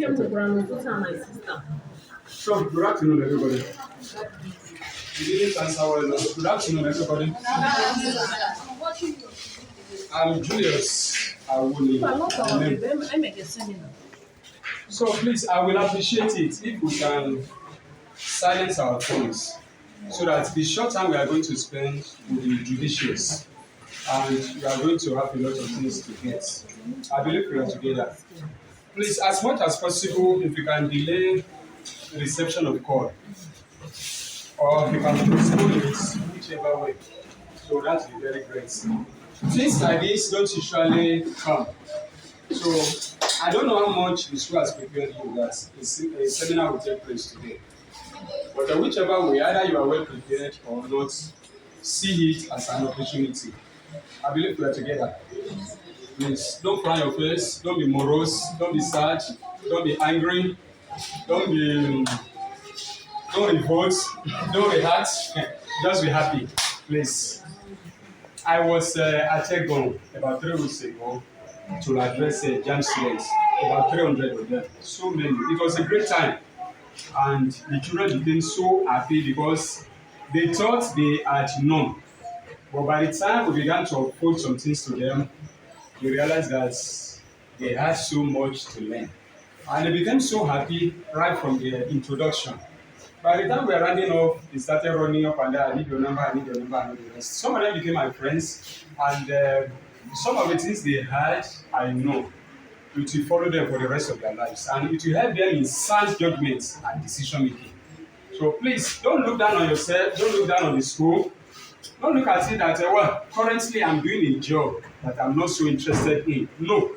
my sister. So, good afternoon, everybody. You didn't answer well enough. Good afternoon, everybody. I'm Julius Awuni. So, please, I will appreciate it if we can silence our phones so that the short time we are going to spend will be judicious and we are going to have a lot of things to get. I believe we are together. Please, as much as possible, if you can delay reception of call or you can postpone it whichever way. So that's be very great. Things like this don't usually come. So I don't know how much the school has prepared you that a seminar will take place today. But whichever way, either you are well prepared or not, see it as an opportunity. I believe we are together. Please don't cry your face, don't be morose, don't be sad, don't be angry, don't be don't revolt, don't react, just be happy, please. I was at Egon about 3 weeks ago to address jam students, about 300 of them, so many. It was a great time, and the children became so happy because they thought they had known. But by the time we began to uphold some things to them, we realized that they had so much to learn. And they became so happy right from the introduction. By the time we were rounding off, they started running up and down. I need your number, I need your number, I need the rest. Some of them became my friends, and some of the things they had, I know. It will follow them for the rest of their lives, and it will help them in sound judgment and decision making. So please, don't look down on yourself, don't look down on the school. Don't look at it that, well, currently I'm doing a job that I'm not so interested in. No.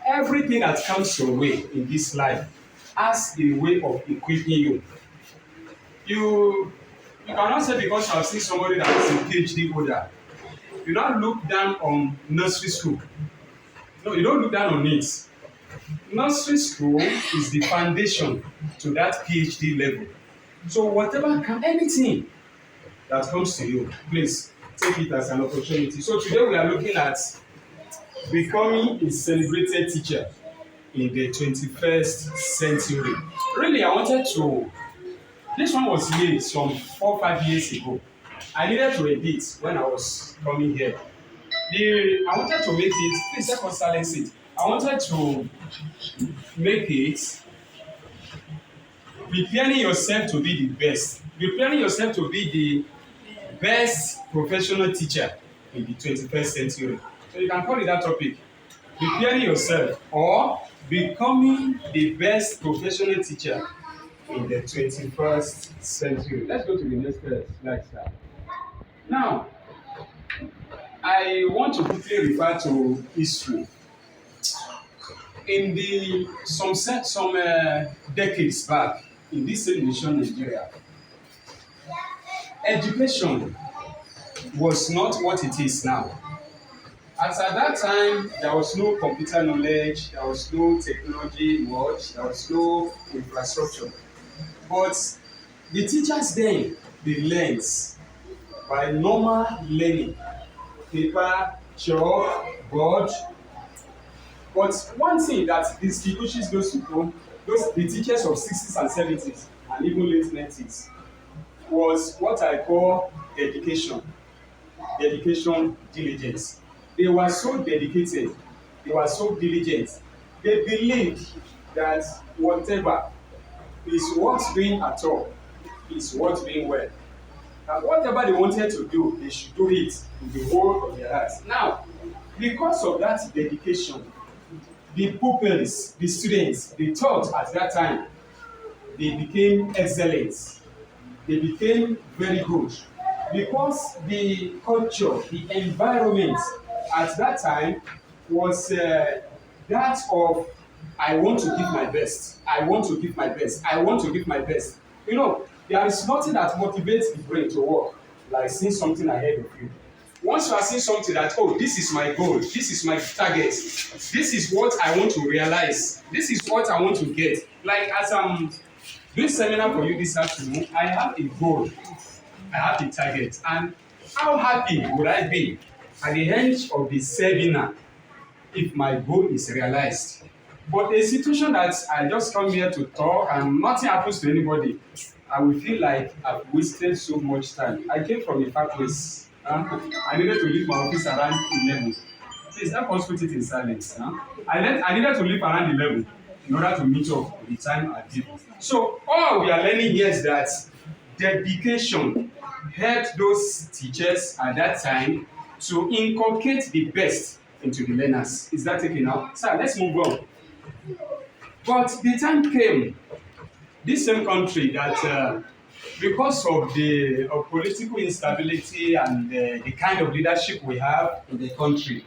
Everything that comes your way in this life has a way of equipping you. You cannot say because you have seen somebody that is a PhD holder, you don't look down on nursery school. No, you don't look down on it. Nursery school is the foundation to that PhD level. So whatever anything that comes to you, please take it as an opportunity. So today we are looking at becoming a celebrated teacher in the 21st century. Really, I wanted to, this one was made some 4 or 5 years ago. I needed to edit when I was coming here. I wanted to make it, please let us silence it. I wanted to make it preparing yourself to be the best. Preparing yourself to be the best professional teacher in the 21st century. So you can call it that topic. Preparing yourself or becoming the best professional teacher in the 21st century. Let's go to the next slide. Now, I want to quickly refer to history. In the some decades back, in this same nation, Nigeria, education was not what it is now. As at that time, there was no computer knowledge, there was no technology much, there was no infrastructure. But the teachers then, they learned by normal learning, paper, chalk, board. But one thing that distinguishes those people, the teachers of 60s and 70s and even late 90s, was what I call dedication diligence. They were so dedicated, they were so diligent. They believed that whatever is worth doing at all is worth doing well. And whatever they wanted to do, they should do it with the whole of their hearts. Now, because of that dedication, the pupils, the students, they taught at that time, they became excellent. They became very good. Because the culture, the environment at that time was that of, I want to give my best. I want to give my best. I want to give my best. You know, there is nothing that motivates the brain to work like seeing something ahead of you. Once you are seeing something that, oh, this is my goal, this is my target, this is what I want to realize, this is what I want to get. Like as I'm doing seminar for you this afternoon, I have a goal, I have a target, and how happy would I be at the end of the seminar if my goal is realized? But a situation that I just come here to talk and nothing happens to anybody, I will feel like I've wasted so much time. I came from a far place. I needed to leave my office around 11. Please help us put it in silence. I needed to leave around 11 in order to meet up with the time I did. So all we are learning here is that dedication helped those teachers at that time to inculcate the best into the learners. Is that taken now? Sir, let's move on. But the time came, this same country that because of the political instability and the kind of leadership we have in the country,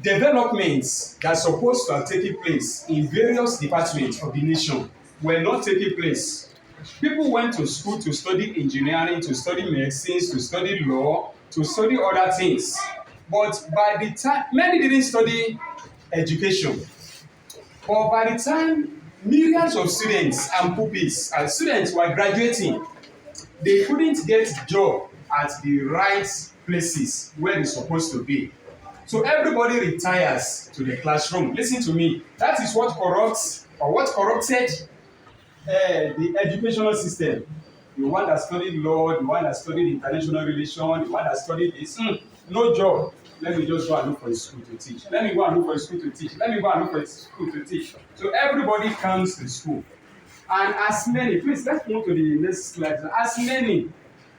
developments that are supposed to have taken place in various departments of the nation were not taking place. People went to school to study engineering, to study medicine, to study law, to study other things. But by the time, many didn't study education. But by the time millions of students and pupils and students were graduating, they couldn't get job at the right places where they're supposed to be. So everybody retires to the classroom. Listen to me. That is what corrupts or what corrupted the educational system. The one that studied law, the one that studied international relations, the one that studied this, no job. Let me just go and look for a school to teach. Let me go and look for a school to teach. Let me go and look for a school to teach. So everybody comes to school. And as many, please let's move to the next slide. As many,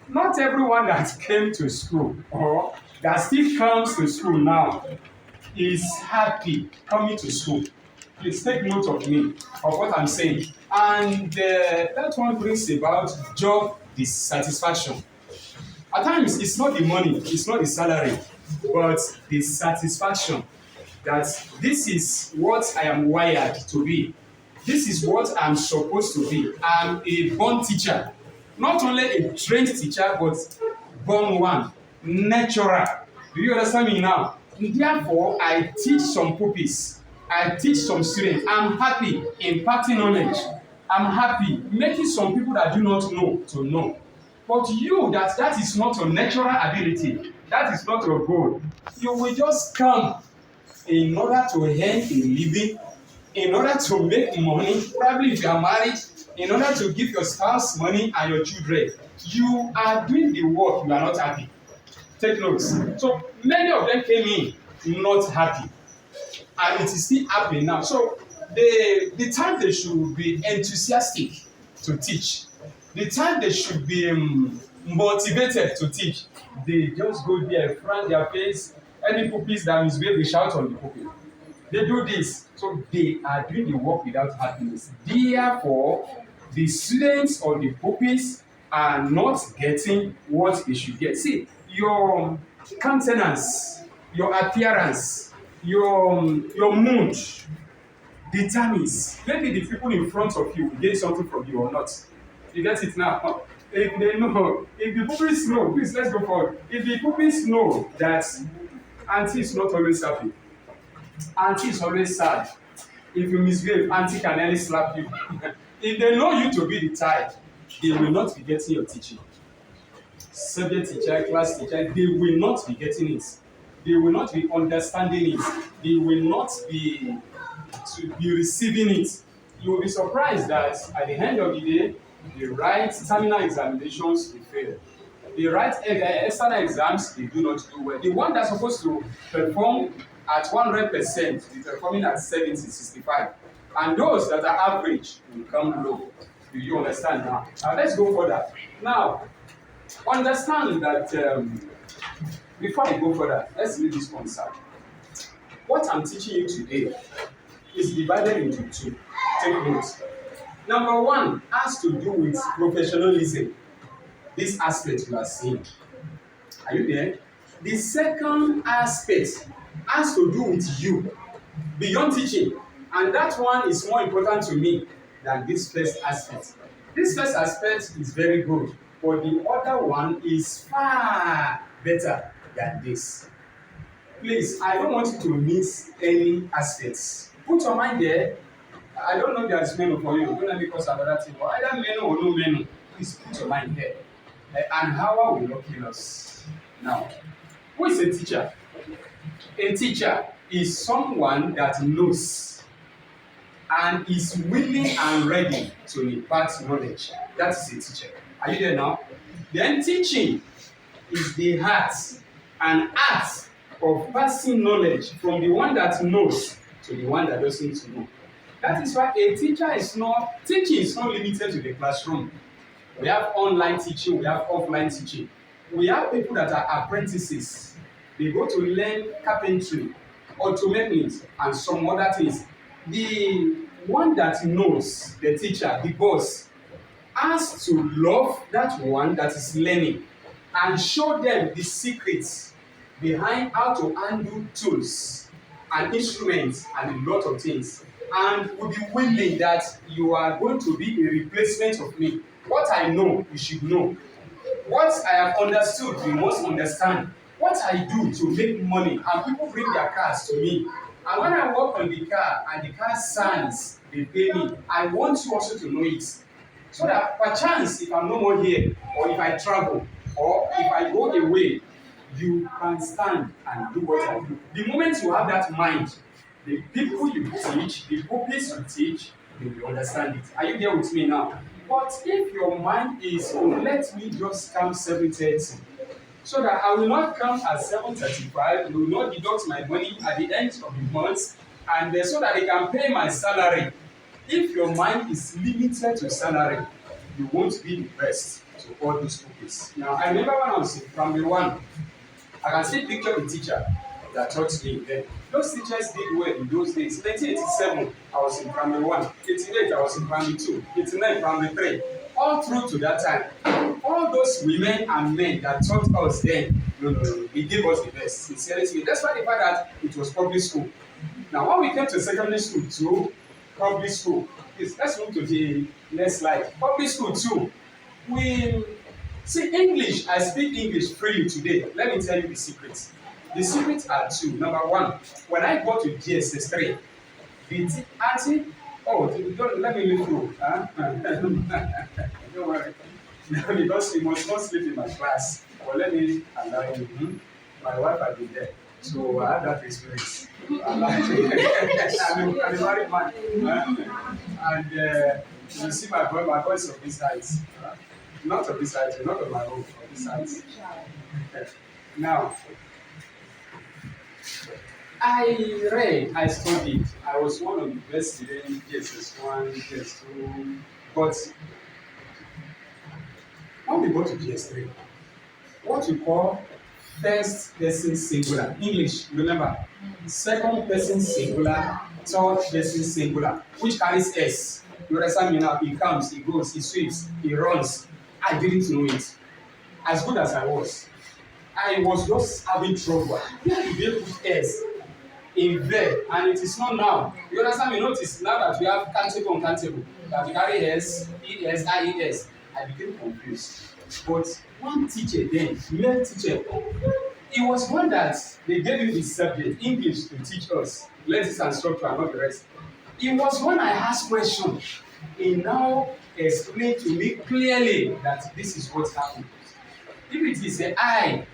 not everyone that came to school or that still comes to school now is happy coming to school. Please take note of me, of what I'm saying. And that one brings about job dissatisfaction. At times, it's not the money, it's not the salary, but the satisfaction that this is what I am wired to be. This is what I'm supposed to be. I'm a born teacher. Not only a trained teacher, but born one, natural. Do you understand me now? Therefore, I teach some pupils. I teach some students. I'm happy imparting knowledge. I'm happy making some people that do not know to know. But you, that is not your natural ability. That is not your goal. You will just come in order to earn a living, in order to make money, probably if you are married, in order to give your spouse money and your children. You are doing the work, you are not happy. Take notes. So many of them came in not happy. And it is still happening now. So the time they should be enthusiastic to teach, the time they should be motivated to teach, they just go there, front their face, any pupils that misbehave, they shout on the pupil. They do this. So they are doing the work without happiness. Therefore, the students or the pupils are not getting what they should get. See, your countenance, your appearance, your mood determines maybe the people in front of you get something from you or not. You get it now? If they know, if the pupils know, please let's go forward. If the pupils know that auntie is not always happy, auntie is always sad. If you misbehave, auntie can only slap you. If they know you to be the type, they will not be getting your teaching. Subject teacher, class teacher, they will not be getting it. They will not be understanding it. They will not be receiving it. You will be surprised that at the end of the day, they write terminal examinations, they fail. They write external exams, they do not do well. The one that's supposed to perform at 100%, they're performing at 70, 65. And those that are average will come low. Do you understand now? Now let's go further. Now, understand that before I go further, let's leave this one aside. What I'm teaching you today is divided into two. Take notes. Number one has to do with professionalism. This aspect you are seeing. Are you there? The second aspect has to do with you beyond teaching. And that one is more important to me than this first aspect. This first aspect is very good, but the other one is far better than this. Please, I don't want you to miss any aspects. Put your mind there. I don't know there's menu for you. Don't let me cause another thing. But either menu or no menu, please put your mind there. And how will not kill us? Now, who is a teacher? A teacher is someone that knows and is willing and ready to impart knowledge. That is a teacher. Are you there now? Then teaching is the heart and art of passing knowledge from the one that knows to the one that doesn't know. That is why a teacher is not, teaching is not limited to the classroom. We have online teaching, we have offline teaching. We have people that are apprentices. They go to learn carpentry, automechanics, and some other things. The one that knows, the teacher, the boss, has to love that one that is learning and show them the secrets behind how to handle tools and instruments and a lot of things, and will be willing that you are going to be a replacement of me. What I know, you should know. What I have understood, you must understand. What I do to make money, and people bring their cars to me. And when I work on the car and the car signs, they pay me, I want you also to know it. So that perchance, if I'm no more here, or if I travel, or if I go away, you can stand and do what I do. The moment you have that mind, the people you teach, the pupils you teach, they will understand it. Are you there with me now? But if your mind is, oh, let me just come 7:30, so that I will not come at 7:35, you will not deduct my money at the end of the month, and so that they can pay my salary. If your mind is limited to salary, you won't be the best to all those pupils. Now, I remember when I was in primary one, I can still picture the teacher that taught me then. Those teachers did well in those days. 1987, I was in primary one. 88, I was in primary two. 89, primary three. All through to that time, all those women and men that taught us then, no, they gave us the best. Sincerely, that's why the fact that it was public school. Now, when we came to secondary school too, public school, please, let's move to the next slide. Public school too, we see English. I speak English freely today. Let me tell you the secrets. The secrets are two. Number one, when I got to GSS 3, the auntie, oh, don't let me leave you. Huh? Don't worry. Because you must not sleep in my class. But let me allow you. My wife has been there. So I had that experience. I'm a married man. And you see my voice of this height. Not of this height, not of my own, of this height. Now, I read, I studied. I was one of the best students, GSS1, GS2. But when we go to GS3, what we call first person singular, English, remember, second person singular, third person singular, which carries S. You understand me now? He comes, he goes, he sweeps, he runs. I didn't know it. As good as I was just having trouble. Where did they put S in there? And it is not now. You understand me? Notice now that we have countable, uncountable, that we carry S, ES, IES. I became confused. But one teacher then, male teacher, it was one that they gave him the subject, English, to teach us, letters and structure and not the rest. It was when I asked questions, he now explained to me clearly that this is what happened. If it is a I,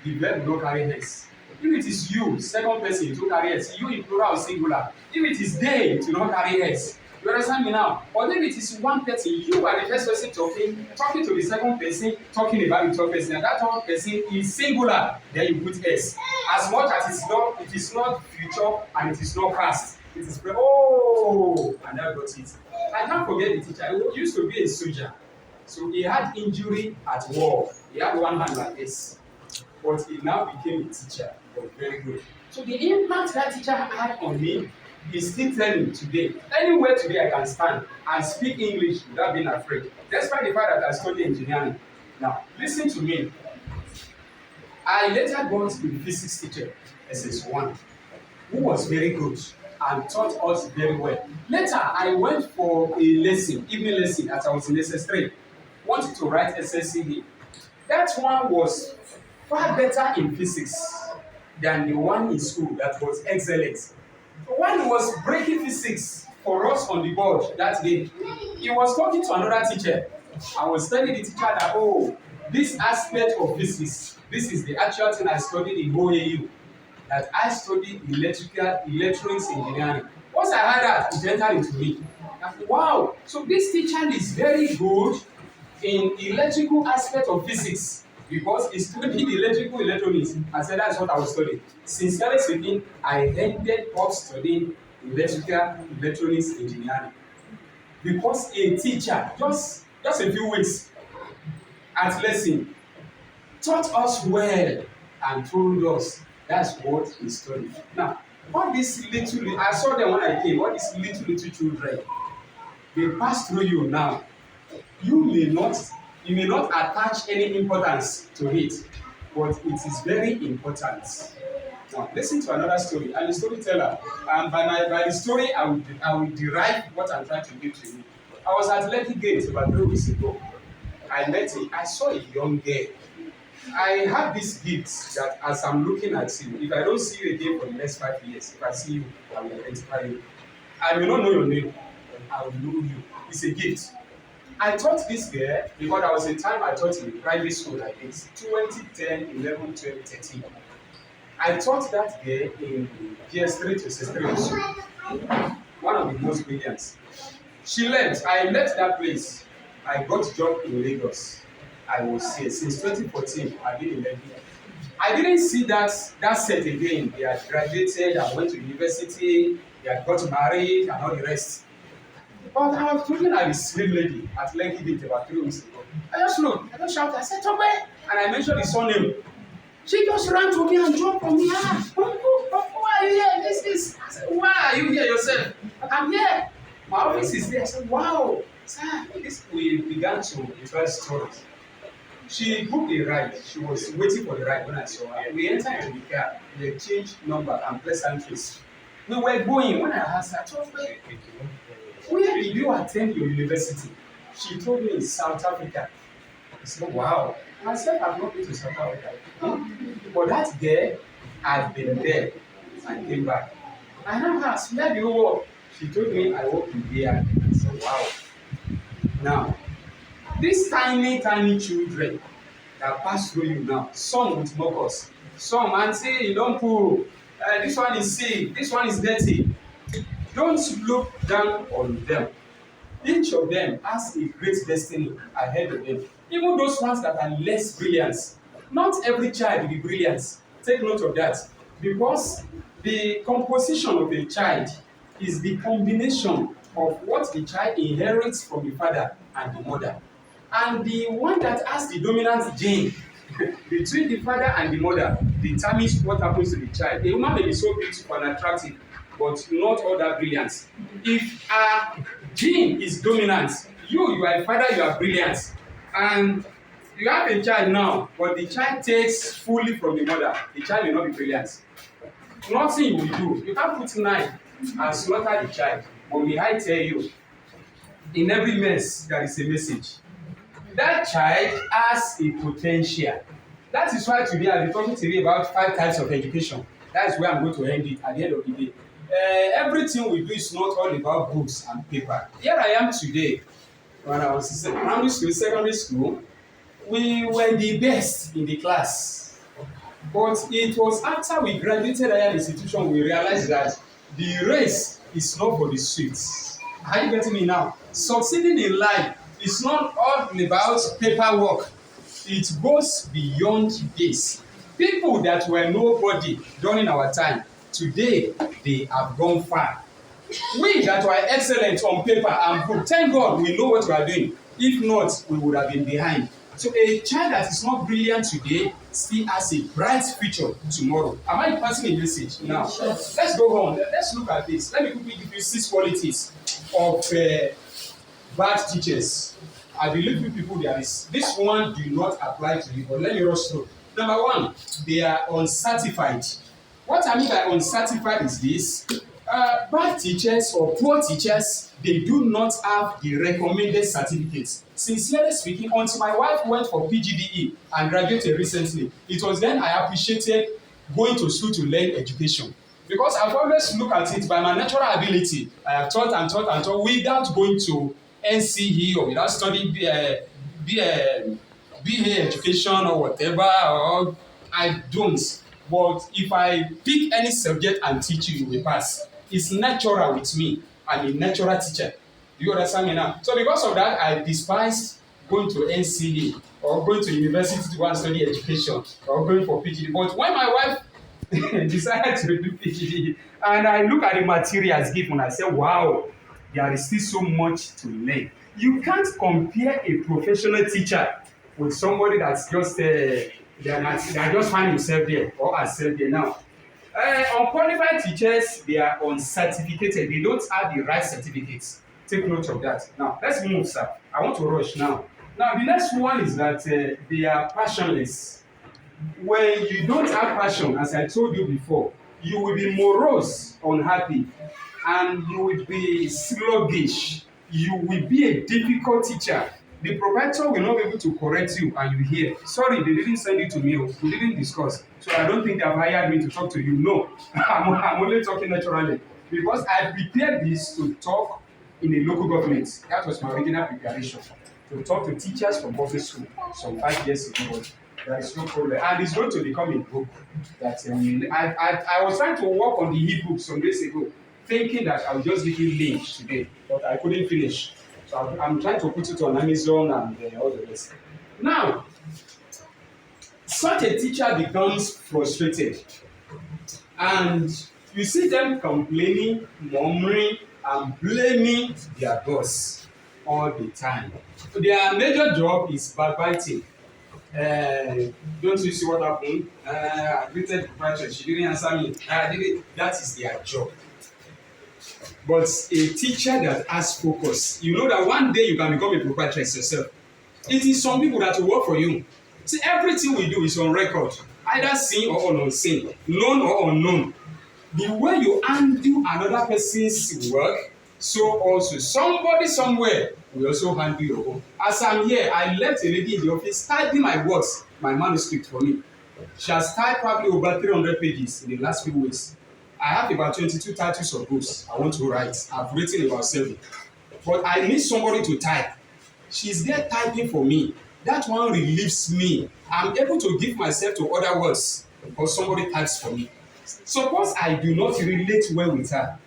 the verb will not carry S. If it is you, second person, it will carry S. You in plural singular. If it is they, it will not carry S. You understand me now? But if it is one person, you are the first person talking to the second person, talking about the third person, and that third person is singular, then you put S. As much as it is not future and it is not past. It is, oh, and I got it. I can't forget the teacher. He used to be a soldier. So he had injury at war. He had one hand like this. But he now became a teacher. He was very good. So the impact that teacher had on me is still telling today. Anywhere today I can stand and speak English without being afraid. Despite the fact that I studied engineering. Now, listen to me. I later got a physics teacher, SS1, who was very good and taught us very well. Later, I went for a lesson, evening lesson, as I was in SS3. Wanted to write SSCD. That one was far better in physics than the one in school that was excellent. When he was breaking physics for us on the board that day, he was talking to another teacher. I was telling the teacher that, oh, this aspect of physics, this is the actual thing I studied in OAU, that I studied electronics engineering. Once I heard that, it entered into me. I said, wow, so this teacher is very good in electrical aspect of physics because he studied electrical electronics. I said that's what I was studying. Sincerely speaking, I ended up studying electrical electronics engineering because a teacher just a few weeks at lesson taught us well and told us that's what he studied. Now, all these little, I saw them when I came, all these little children, they pass through you now. You may not, you may not attach any importance to it, but it is very important. Now, listen to another story. I'm a storyteller, and by the story, I will derive what I'm trying to give to you. I was at Lekki Gate about 3 weeks ago. I saw a young girl. I have this gift that as I'm looking at you, if I don't see you again for the next 5 years, if I see you, I will identify you. I may not know your name, but I will know you. It's a gift. I taught this girl because there was a time I taught in a private school like this, 2010, 11, 12, 13. I taught that girl in PS3 to SS3 school, one of the most brilliant. She left. I left that place. I got a job in Lagos. I was here since 2014. I've been in Lekki. I didn't see that set again. They had graduated, I went to university, they had got married, and all the rest. But I was looking at the same lady at Lekki Gate about 3 weeks ago. I just looked, I just shouted, I said, Tope! And I mentioned his surname. She just ran to me and jumped on me. Uncle, why are you here? This. I said, why are you here yourself? I'm here. My office is there. I said, wow. Sir, we began to tell stories. She booked a ride. She was waiting for the ride when I saw her. We entered into the car. We exchanged number and pleasantries. We were going. When I asked her, where did you attend your university? She told me in South Africa. I said, wow. Myself, I've not been to South Africa. But that girl had been there and came back. I now asked, where do you work? She told me I work in there. I said, wow. Now, these tiny children that pass through you now, some with mucus, some auntie, you don't poo, this one is sick, this one is dirty. Don't look down on them. Each of them has a great destiny ahead of them. Even those ones that are less brilliant. Not every child will be brilliant. Take note of that. Because the composition of a child is the combination of what the child inherits from the father and the mother. And the one that has the dominant gene between the father and the mother determines what happens to the child. A woman may be so beautiful and attractive, but not all that brilliant. If a gene is dominant, you are a father, you are brilliant. And you have a child now, but the child takes fully from the mother. The child may not be brilliant. Nothing you will do. You can't put knife and slaughter the child. But may I tell you, in every mess, there is a message. That child has a potential. That is why today I'll be talking to you about 5 types of education. That's where I'm going to end it at the end of the day. Everything we do is not all about books and paper. Here I am today. When I was in primary school, secondary school, we were the best in the class. But it was after we graduated higher institution, we realized that the race is not for the sweet. Are you getting me now? Succeeding in life is not all about paperwork. It goes beyond this. People that were nobody during our time, today they have gone far. We that were excellent on paper and book, thank God we know what we are doing. If not, we would have been behind. So a child that is not brilliant today still has a bright future tomorrow. Am I passing a message now? Let's go on. Let's look at this. Let me quickly give you 6 qualities of bad teachers. I believe you people there is. This one do not apply to you, but let me rush through. Number 1, they are uncertified. What I mean by uncertified is this. Bad teachers or poor teachers, they do not have the recommended certificates. Sincerely speaking, until my wife went for PGDE and graduated recently, it was then I appreciated going to school to learn education. Because I've always looked at it by my natural ability. I have taught without going to NCE or without studying BA education or whatever, or I don't. But if I pick any subject and teach you, you will pass. is natural with me. I'm a natural teacher. Do you understand me now? So because of that, I despise going to NCE or going to university to go and study education or going for PhD. But when my wife decided to do PhD and I look at the materials given, I say, wow, there is still so much to learn. You can't compare a professional teacher with somebody that's just that just find himself there or herself there now. Unqualified teachers, they are uncertificated. They don't have the right certificates. Take note of that. Now, let's move, sir. I want to rush now. Now, the next one is that they are passionless. When you don't have passion, as I told you before, you will be morose, unhappy, and you will be sluggish. You will be a difficult teacher. The proprietor will not be able to correct you and you hear, sorry, they didn't send it to me, we didn't discuss. So I don't think they have hired me to talk to you. No, I'm only talking naturally. Because I prepared this to talk in a local government. That was my original preparation. To talk to teachers from public school some 5 years ago. There is no problem. And it's going to become a book. That I was trying to work on the e-book some days ago, thinking that I would just give you links today, but I couldn't finish. So I'm trying to put it on Amazon and all the rest. Now, such a teacher becomes frustrated, and you see them complaining, murmuring, and blaming their boss all the time. So their major job is backbiting. Don't you see what happened? I greeted the proprietor, she didn't answer me. That is their job. But a teacher that has focus, you know that one day you can become a proprietress yourself. It is some people that will work for you. See, everything we do is on record, either seen or unseen, known or unknown. The way you undo another person's work, so also somebody somewhere will also handle your own. As I'm here, I left a lady in the office typing my words, my manuscript for me. She has typed probably over 300 pages in the last few weeks. I have about 22 titles of books I want to write. I've written about 7. But I need somebody to type. She's there typing for me. That one relieves me. I'm able to give myself to other words because somebody types for me. Suppose I do not relate well with her.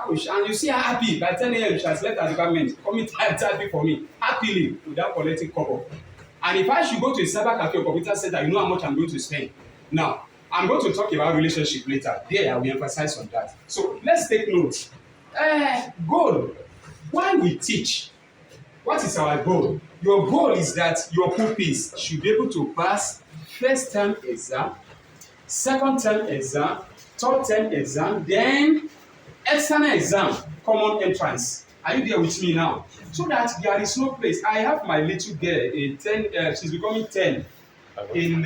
And you see her happy. By 10 a.m. she has left her department. Coming typing for me. Happily without collecting cover. And if I should go to a cyber cafe or computer center, you know how much I'm going to spend. Now, I'm going to talk about relationship later. There, I will emphasize on that. So let's take note. Goal. Why we teach? What is our goal? Your goal is that your pupils should be able to pass first term exam, second term exam, third term exam, then external exam, common entrance. Are you there with me now? So that there is no place. I have my little girl, a 10, she's becoming 10. In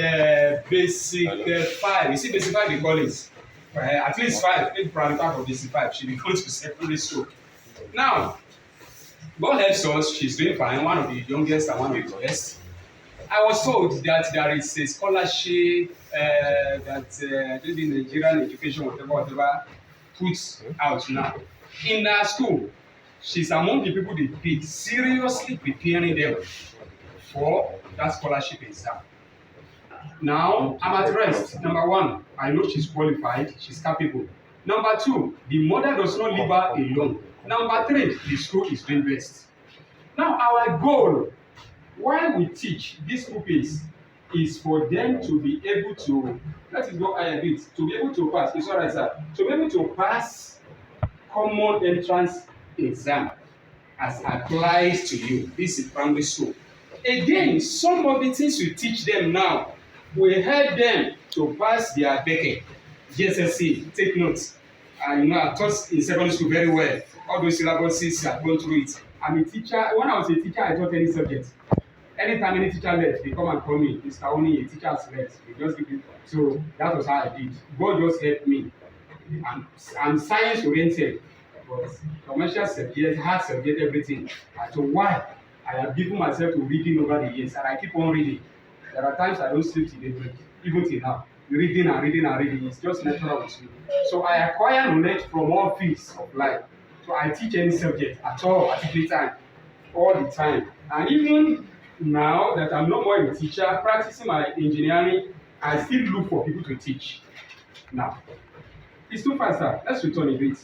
basic 5, you see basic 5 they call it, at least 5, maybe probably part of basic 5, she be going to secondary school. Now, God helps us, she's doing fine, one of the youngest and one of the best. I was told that there is a scholarship that the Nigerian education, whatever, puts out now. In our school, she's among the people they pick, seriously preparing them for that scholarship exam. Now, I'm at rest. Number 1, I know she's qualified, she's capable. Number 2, the mother does not leave her alone. Number 3, the school is doing best. Now, our goal, why we teach these pupils, is for them to be able to, let us go higher a bit, to be able to pass, it's all right, sir, to be able to pass common entrance exam as applies to you. This is primary school. Again, some of the things we teach them now will help them to pass their BECE, GSSE. Take notes. You know, I taught in secondary school very well. All those syllabuses, I've gone through it. I'm a teacher. When I was a teacher, I taught any subject. Anytime any teacher left, they come and call me. Mr. Oni, a teacher has left. They just give me. So that was how I did. God just helped me. I'm science oriented, but commercial subject, hard subject, everything. So why? I have given myself to reading over the years, and I keep on reading. There are times I don't sleep till daybreak, even till now. Reading and reading and reading, it's just natural with me. So I acquire knowledge from all fields of life. So I teach any subject at all, at any time, all the time. And even now that I'm no more a teacher, practicing my engineering, I still look for people to teach. Now, it's too fast, sir. Let's return a bit.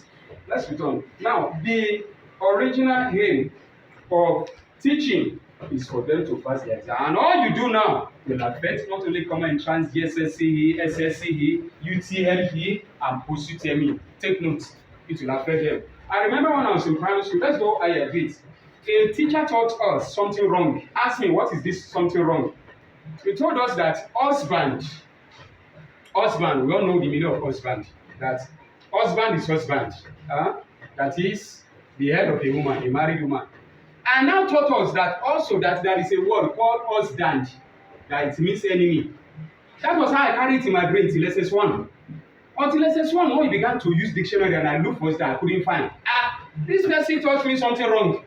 Let's return. Now, the original aim of teaching is for them to pass the exam. And all you do now will affect not only common entrance, GSSCE, SSCE, UTME, and post UTME. Take note, it will affect them. I remember when I was in primary school, let's go higher a bit. A teacher taught us something wrong. Ask me, what is this something wrong? He told us that husband, we all know the meaning of husband, that husband is husband. That is the head of a woman, a married woman. And now taught us that also that there is a word called husband, that it means enemy. That was how I carried it in my brain till lesson 1. Until lesson 1, when we began to use dictionary and I looked for it, I couldn't find. This person taught me something wrong.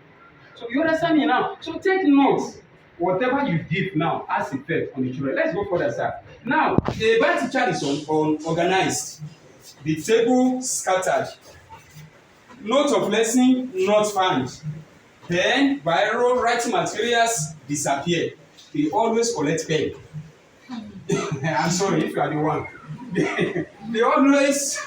So you understand me now? So take note. Whatever you give now has effect on the children. Let's go further, sir. Now, a bad teacher is unorganized. The table scattered. Note of lesson not found. Pen, biro, writing materials disappear. They always collect pen. I'm sorry if you are the one. They always,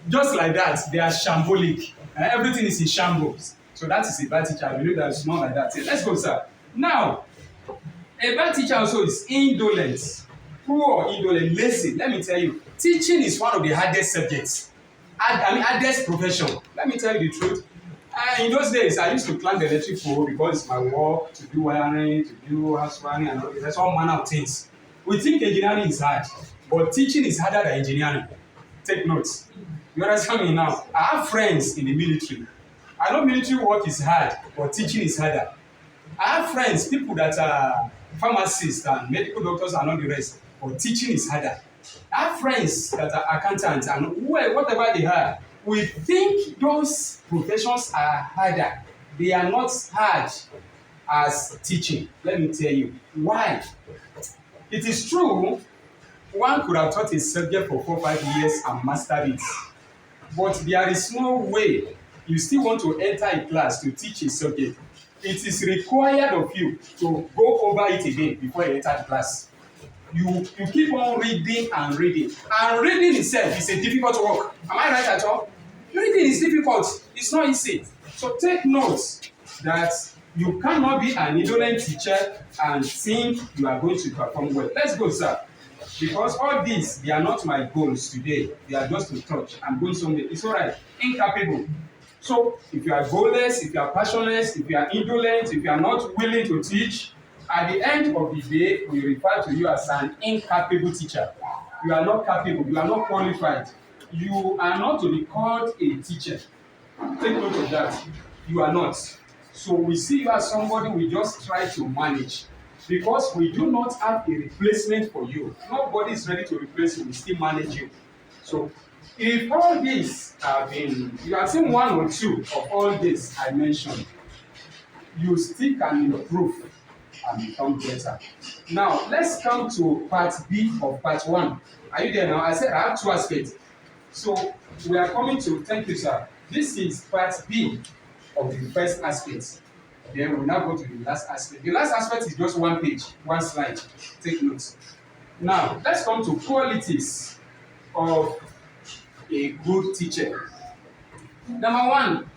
just like that, they are shambolic. Everything is in shambles. So that is a bad teacher. I believe that it's not like that. Let's go, sir. Now, a bad teacher also is indolent. Poor, indolent, lazy. Let me tell you, teaching is one of the hardest subjects. Hardest profession. Let me tell you the truth. In those days, I used to climb the electric pole because it's my work, to do wiring, to do house wiring, and all this. There's all manner of things. We think engineering is hard, but teaching is harder than engineering. Take notes. You understand me now? I have friends in the military. I know military work is hard, but teaching is harder. I have friends, people that are pharmacists and medical doctors and all the rest, but teaching is harder. I have friends that are accountants and whatever they are. We think those professions are harder. They are not hard as teaching. Let me tell you why. It is true, one could have taught a subject for 4 or 5 years and mastered it. But there is no way you still want to enter a class to teach a subject. It is required of you to go over it again before you enter the class. You keep on reading and reading. And reading itself is a difficult work. Am I right at all? Reading is difficult. It's not easy. So take note that you cannot be an indolent teacher and think you are going to perform well. Let's go, sir. Because all these, they are not my goals today. They are just to touch. I'm going somewhere. It's all right. Incapable. So if you are goalless, if you are passionless, if you are indolent, if you are not willing to teach, at the end of the day, we refer to you as an incapable teacher. You are not capable. You are not qualified. You are not to be called a teacher. Take note of that. You are not. So we see you as somebody we just try to manage. Because we do not have a replacement for you. Nobody is ready to replace you. We still manage you. So if all this have been, you have seen 1 or 2 of all this I mentioned, you still can improve and become better. Now, let's come to part B of part 1. Are you there now? I said I have 2 aspects. So we are coming to, thank you, sir. This is part B of the first aspect. Then we now go to the last aspect. The last aspect is just 1 page, 1 slide. Take notes. Now, let's come to qualities of a good teacher. Number 1,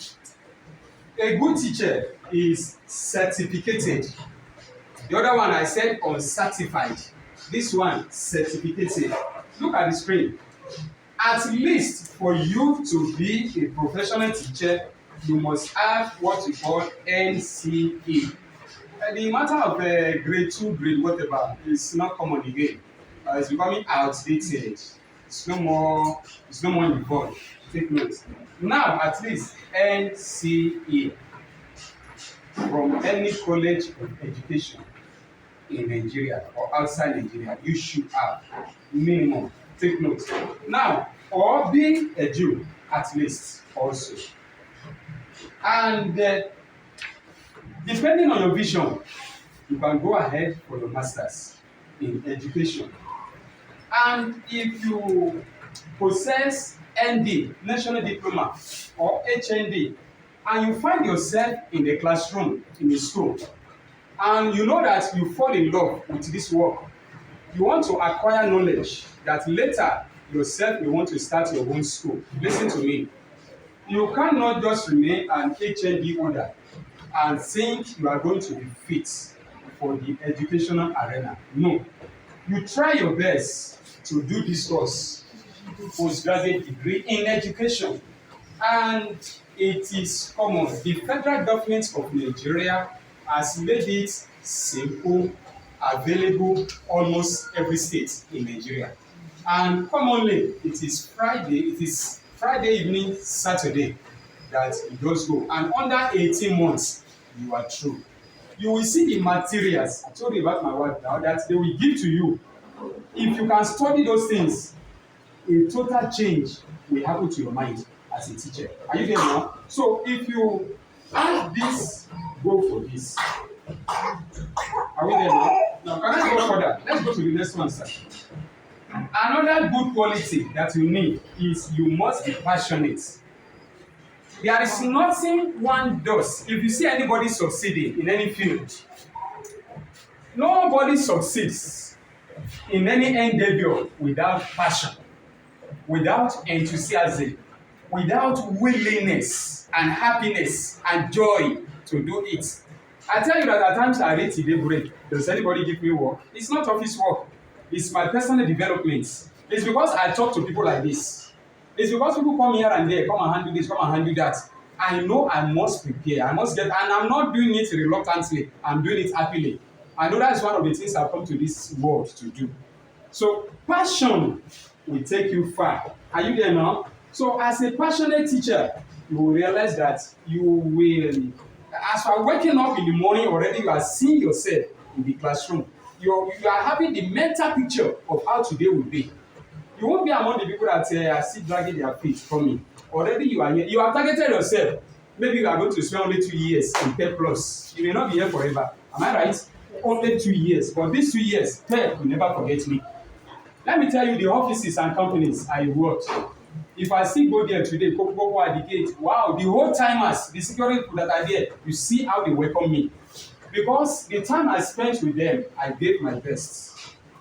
a good teacher is certificated. The other one I said uncertified. This one certificated. Look at the screen. At least for you to be a professional teacher, you must have what we call NCE. The matter of grade 2, grade whatever is not common again. It's becoming outdated. It's no more involved. Take note. Now, at least NCE from any college of education in Nigeria or outside Nigeria, you should have minimum. Take note. Now, or being a Jew at least also. And depending on your vision, you can go ahead for your masters in education. And if you possess ND, National Diploma, or HND, and you find yourself in the classroom in a school, and you know that you fall in love with this work, you want to acquire knowledge that later yourself you want to start your own school. Listen to me. You cannot just remain an HND holder and think you are going to be fit for the educational arena. No. You try your best to do this course, postgraduate degree in education, and it is common. The federal government of Nigeria has made it simple, available almost every state in Nigeria. And commonly, it is Friday evening, Saturday that it does go. And under 18 months, you are through. You will see the materials. I told you about my wife now that they will give to you. If you can study those things, a total change will happen to your mind as a teacher. Are you there now? So if you add this, go for this. Are we there now? Now can I go further? Let's go to the next one, sir. Another good quality that you need is you must be passionate. There is nothing one does. If you see anybody succeeding in any field, nobody succeeds in any endeavor without passion, without enthusiasm, without willingness and happiness and joy to do it. I tell you that at times I read today break. Does anybody give me work? It's not office work. It's my personal development. It's because I talk to people like this. It's because people come here and there, come and handle this, come and handle that. I know I must prepare. I must get, and I'm not doing it reluctantly. I'm doing it happily. I know that's one of the things I've come to this world to do. So passion will take you far. Are you there now? So as a passionate teacher, you will realize that you will, as you are waking up in the morning already, you are seeing yourself in the classroom. You are having the mental picture of how today will be. You won't be among the people that are still dragging their feet coming. Already you are here. You have targeted yourself. Maybe you are going to spend only 2 years in PEP Plus. You may not be here forever. Am I right? Only 2 years. But these 2 years, PEP will never forget me. Let me tell you the offices and companies I worked. If I still go there today, go at the gate, wow, the whole timers, the security people that are there, you see how they welcome me. Because the time I spent with them, I gave my best.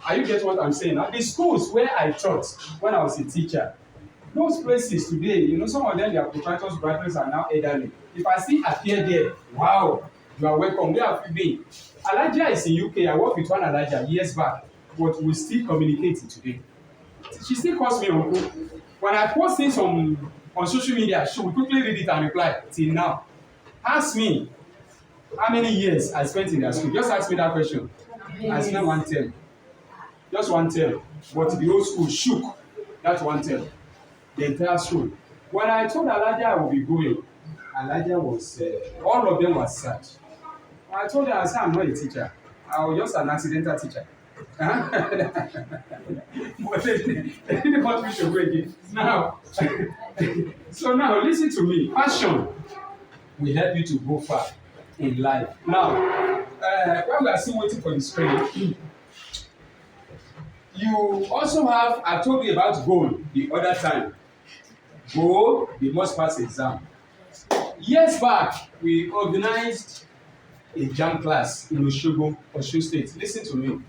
Are you getting what I'm saying? Now, the schools where I taught when I was a teacher, those places today, you know, some of them, their proprietors, graduates are now elderly. If I still appear there, wow, you are welcome. Where have you been? Alaja is in UK. I worked with one Alaja years back, but we still communicate today. She still calls me uncle. When I post things on social media, she will quickly read it and reply till now. Ask me how many years I spent in their school. Just ask me that question. I spent 1 term. Just 1 term. But the whole school shook that 1 term. The entire school. When I told Alaja I would be going, Alaja was, all of them were sad. When I told her, I said, I'm not a teacher. I was just an accidental teacher. But they didn't want me to go again. Now, so now listen to me. Passion will help you to go far in life. Now, when we are still waiting for the screen, you also have, I told you about goal the other time. Goal, the must pass exam. Years back, we organized a JAMB class in Osogbo, Osun State. Listen to me.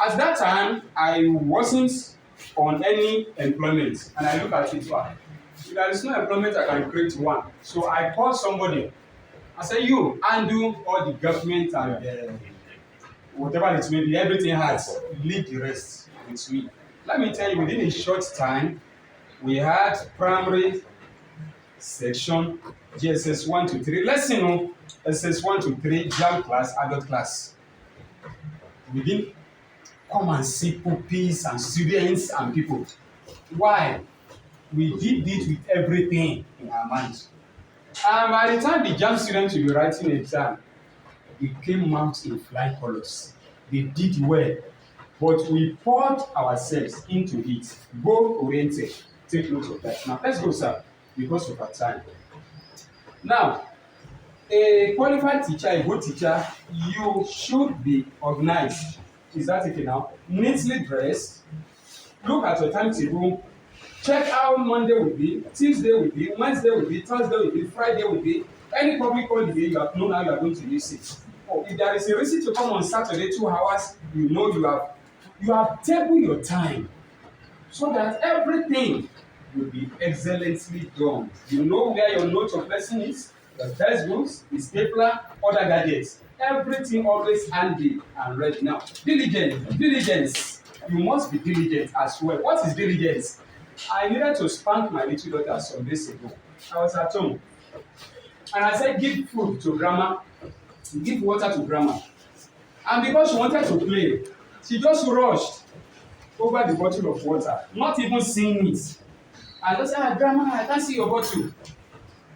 At that time, I wasn't on any employment, and I look at it, wow, if there is no employment, I can create one. So I called somebody. I said, you undo all the government and whatever it may be, everything has, leave the rest with me. Let me tell you, within a short time, we had primary section, GSS 1 to 3. Let's see, no, SS 1 to 3, JAMB class, adult class. We didn't come and see pupils and students and people. Why? We did it with everything in our mind. And by the time the JAMB students will be writing an exam, we came out in flying colors. They did well, but we poured ourselves into it, goal-oriented. Take note of that. Now, let's go, sir, because of our time. Now, a qualified teacher, a good teacher, you should be organized. Is that okay now? Neatly dressed. Look at your timetable. Check how Monday will be, Tuesday will be, Wednesday will be, Thursday will be, Friday will be. Any public holiday, you have known how you are going to use it. Oh, if there is a reason to come on Saturday, 2 hours, you know you have tabled your time so that everything will be excellently done. You know where your note of lesson is, the textbooks, the stapler, other gadgets. Everything always handy and ready. Now, diligence. You must be diligent as well. What is diligence? I needed to spank my little daughter some days ago. I was at home and I said, give food to grandma, give water to grandma. And because she wanted to play, she just rushed over the bottle of water, not even seeing it. I just said, grandma, I can't see your bottle.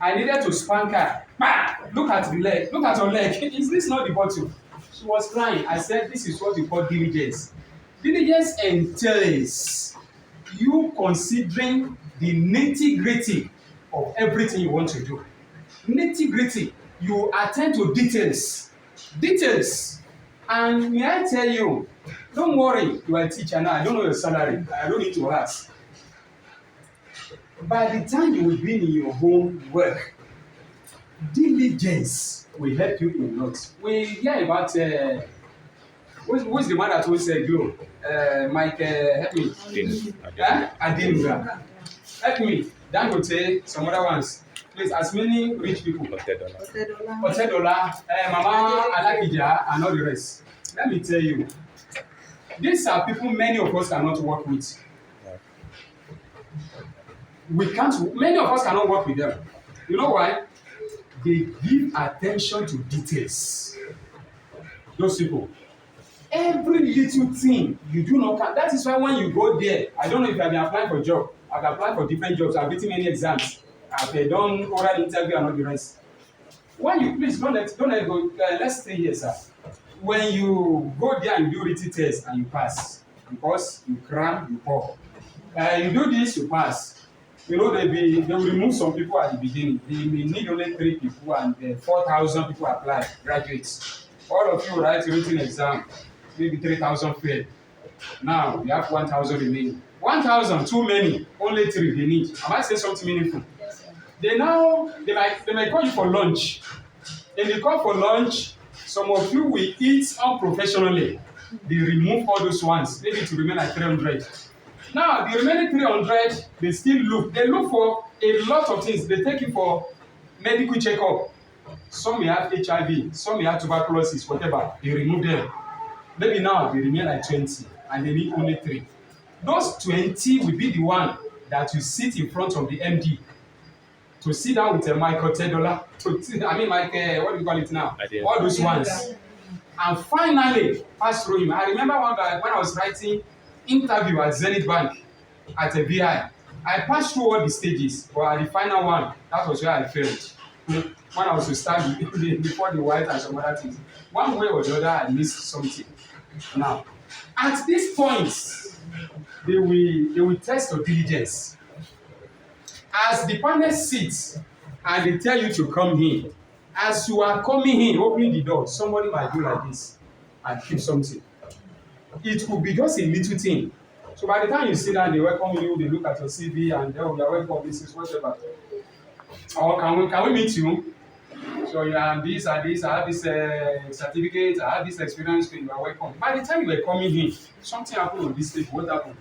I needed to spank her. Bah! Look at the leg. Look at your leg. Is this not the bottle? She was crying. I said, this is what we call diligence. Diligence entails you considering the nitty-gritty of everything you want to do. Nitty-gritty. You attend to details. Details. And may I tell you, don't worry, you are a teacher now. I don't know your salary. I don't need to ask. By the time you will be in your home work, diligence will help you in lot. We hear about who's the man that always said, "Go, Mike, help me." Adinga. Help me. Dangote, some other ones. Please, as many rich people. Otedola, Mama Alakija, and all the rest. Let me tell you, these are people many of us cannot work with. Many of us cannot work with them. You know why? They give attention to details. Those people. Every little thing you do not count. That is why when you go there, I don't know if you have been applying for a job. I've applied for different jobs. I've written many exams. I've done oral interview and all the rest. When you please don't let go. Let's stay here, sir. When you go there and do written test and you pass, because you cram, you pour. You do this, you pass. You know, they will remove some people at the beginning. They may need only 3 people and 4,000 people apply, graduates. All of you write written exam, maybe 3,000 fail. Now, we have 1,000 remaining. 1,000, too many, only 3 they need. Am I saying something meaningful? Yes, sir. They might call you for lunch. If they call for lunch, some of you will eat unprofessionally. They remove all those ones, maybe to remain at 300. Now, the remaining 300, they still look. They look for a lot of things. They take you for medical checkup. Some may have HIV, some may have tuberculosis, whatever. They remove them. Maybe now they remain like 20, and they need only 3. Those 20 will be the one that you sit in front of the MD to sit down with a Michael Tedola. What do you call it now? All those ones. And finally, pass through him. I remember one guy when I was writing interview at Zenith Bank at a VI. I passed through all the stages, but at the final one, that was where I failed. When I was to stand before the white and some other things. One way or the other, I missed something. Now, at this point, they will test your diligence. As the panel sits and they tell you to come in, as you are coming in, opening the door, somebody might do like this and keep something. It could be just a little thing. So by the time you sit down, they welcome you, they look at your CV and you are welcome, this is whatever. Or can we meet you? So you are this and this, I have this certificate, I have this experience, you are welcome. By the time you were coming in, something happened on this stage. What happened?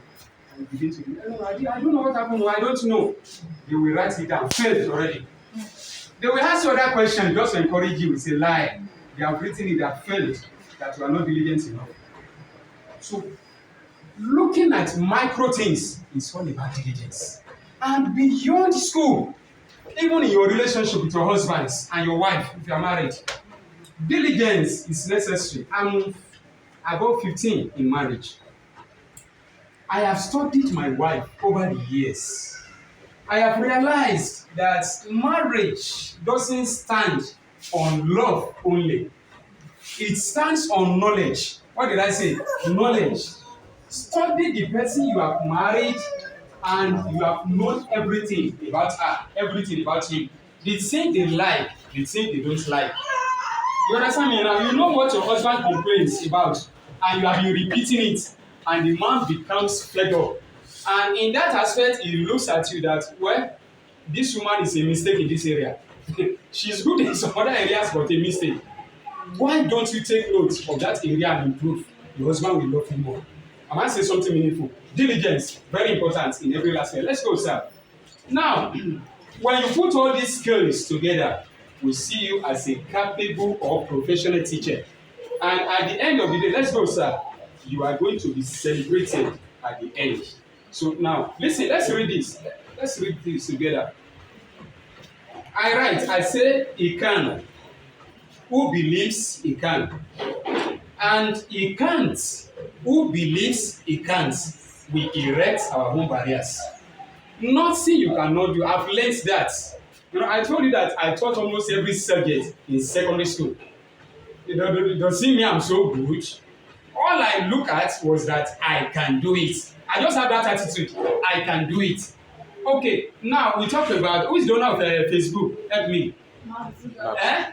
And you begin to, I don't know what happened, I don't know. They will write it down, failed already. They will ask you other questions just to encourage you. It's a lie. They have written it, they have failed, that you are not diligent enough. So, looking at micro things is all about diligence. And beyond school, even in your relationship with your husbands and your wife, if you are married, diligence is necessary. I'm above 15 in marriage. I have studied my wife over the years. I have realized that marriage doesn't stand on love only. It stands on knowledge. What did I say? Knowledge. Study the person you have married and you have known everything about her, everything about him. The thing they like, the thing they don't like. You understand me now? You know what your husband complains about and you have been repeating it and the man becomes fed up. And in that aspect, he looks at you that, well, this woman is a mistake in this area. She's good in some other areas, but a mistake. Why don't you take note of that area and improve? Your husband will love you more. Am I saying something meaningful? Diligence, very important in every aspect. Let's go, sir. Now, when you put all these skills together, we see you as a capable or professional teacher. And at the end of the day, let's go, sir. You are going to be celebrated at the end. So now, listen, let's read this. Let's read this together. I write, I say, he can. Who believes he can? And he can't. Who believes he can't? We erect our own barriers. Nothing you cannot do. I've learned that. You know, I told you that I taught almost every subject in secondary school. You know, don't see me, I'm so good. All I look at was that I can do it. I just have that attitude. I can do it. Okay, now we talk about who is the owner of Facebook? Help me. Eh?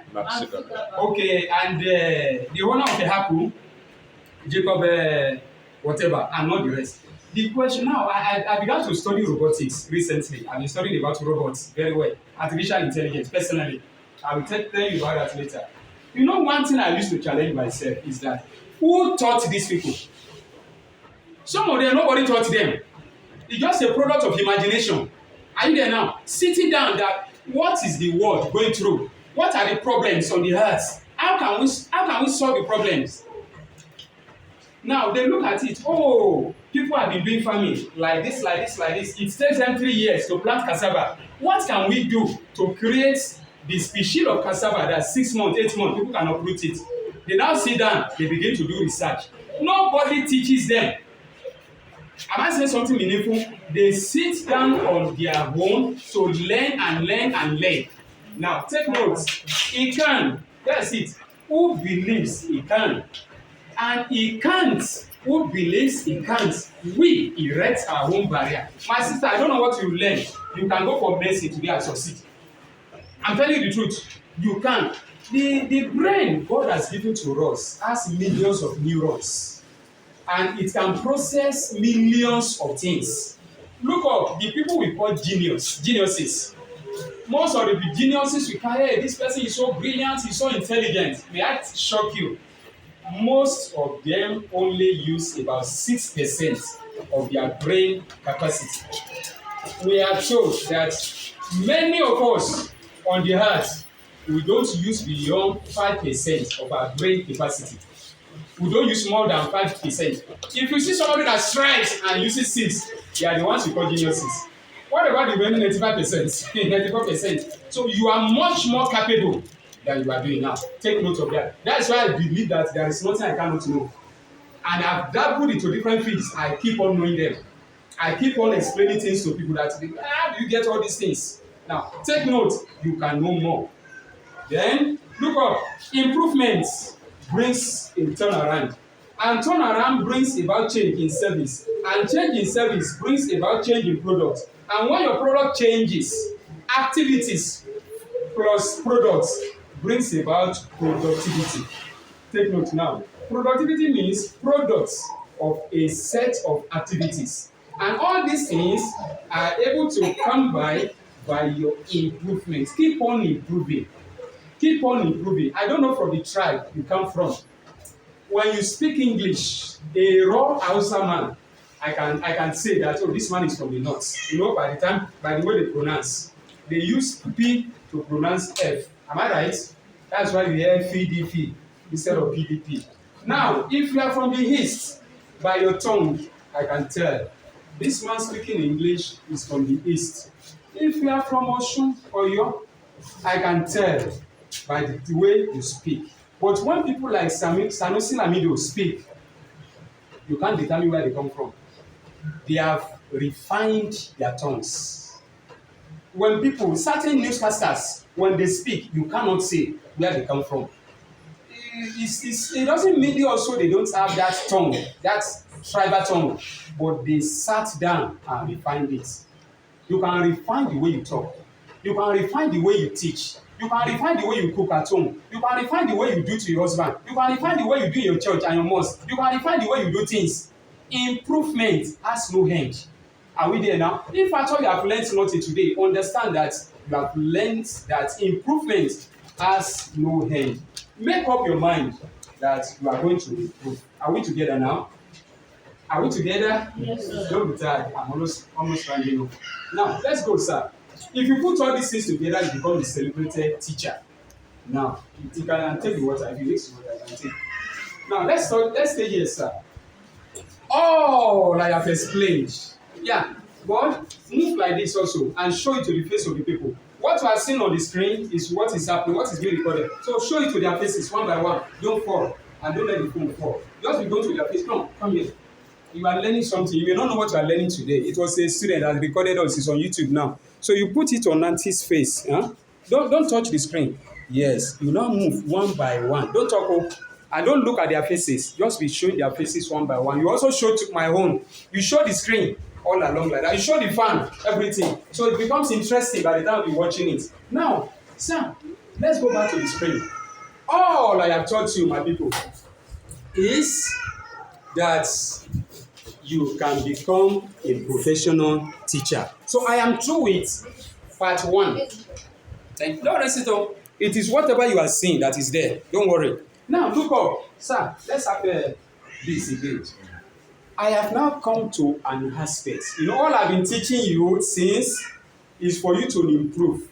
Okay, and the owner of the Apple, Jacob, whatever, and not the rest. The question now, I began to study robotics recently. I've been studying about robots very well, artificial intelligence personally. I will tell you about that later. You know, one thing I used to challenge myself is that who taught these people? Some of them, nobody taught them. It's just a product of imagination. Are you there now? Sitting down, that what is the world going through? What are the problems on the earth? How can we solve the problems? Now they look at it. Oh, people have been doing farming like this, like this, like this. It takes them 3 years to plant cassava. What can we do to create the species of cassava that 6 months, 8 months people can uproot it? They now sit down. They begin to do research. Nobody teaches them. Am I saying something meaningful? They sit down on their own to learn and learn and learn. Now, take notes. He can. That's it. Who believes he can? And he can't. Who believes he can't? We erect our own barrier. My sister, I don't know what you learn. You can go for medicine today and succeed. I'm telling you the truth. You can. The brain God has given to us has millions of neurons. And it can process millions of things. Look up the people we call geniuses. Most of the geniuses we call, hey, this person is so brilliant, he's so intelligent. May I shock you? Most of them only use about 6% of their brain capacity. We are told that many of us on the earth, we don't use beyond 5% of our brain capacity. We don't use more than 5%. If you see somebody that strives and uses 6, they are the ones we call geniuses. What about the remaining 95%? 94%. So you are much more capable than you are doing now. Take note of that. That's why I believe that there is nothing I cannot know. And I've dabbled into different fields. I keep on knowing them. I keep on explaining things to people that, how do you get all these things? Now, take note, you can know more. Then, look up, improvements brings a turnaround. And turnaround brings about change in service. And change in service brings about change in product. And when your product changes, activities plus products brings about productivity. Take note now. Productivity means products of a set of activities. And all these things are able to come by your improvements. Keep on improving. Keep on improving. I don't know from the tribe you come from. When you speak English, a raw Hausa man, I can say that, oh, this man is from the north. You know, by the way they pronounce. They use P to pronounce F. Am I right? That's why we hear FDP instead of PDP. Now, if you are from the east, by your tongue, I can tell. This man speaking English is from the east. If you are from Osun or Oyo, I can tell by the way you speak. But when people like Sanusi Lamido speak, you can't determine where they come from. They have refined their tongues. When people, certain newscasters, when they speak, you cannot say where they come from. It doesn't mean also they don't have that tongue, that tribal tongue, but they sat down and refined it. You can refine the way you talk. You can refine the way you teach. You can refine the way you cook at home. You can refine the way you do to your husband. You can refine the way you do in your church and your mosque. You can refine the way you do things. Improvement has no end. Are we there now? If at all you have learned nothing today, understand that you have learned that improvement has no end. Make up your mind that you are going to improve. Are we together now? Are we together? Yes, sir. Don't be tired. I'm almost rounding up. Now, let's go, sir. If you put all these things together, you become a celebrated teacher. Now, you can take the water. If you mix the water, you can take. Now, let's stay here, sir. All I have explained. Yeah, but move like this also and show it to the face of the people. What you are seeing on the screen is what is happening, what is being recorded. So show it to their faces one by one. Don't fall and don't let the phone fall. Just be going to their face. Come here. You are learning something. You may not know what you are learning today. It was a student that recorded us. It's on YouTube now. So you put it on Auntie's face. Huh? Don't touch the screen. Yes, you now move one by one. Don't talk and don't look at their faces. Just be showing their faces one by one. You also show to my own. You show the screen all along like that. You show the fan, everything. So it becomes interesting by the time you're watching it. Now, sir, let's go back to the screen. All I have taught you, my people, is that you can become a professional teacher. So I am through with part one. Thank you. Don't rest it up. It is whatever you are seeing that is there. Don't worry. Now look up. Sir, let's have this again. I have now come to an aspect. You know, all I've been teaching you since is for you to improve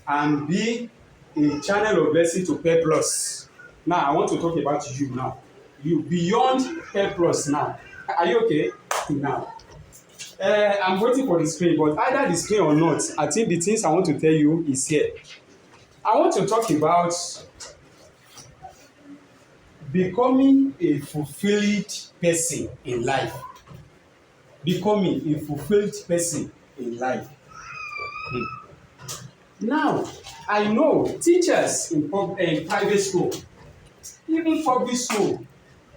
and be a channel of blessing to Pep Plus. Now I want to talk about you now. You beyond Pep Plus now. Are you okay? Now. I'm waiting for the screen, but either the screen or not, I think the things I want to tell you is here. I want to talk about becoming a fulfilled person in life. Becoming a fulfilled person in life. Now, I know teachers in private school, even public school,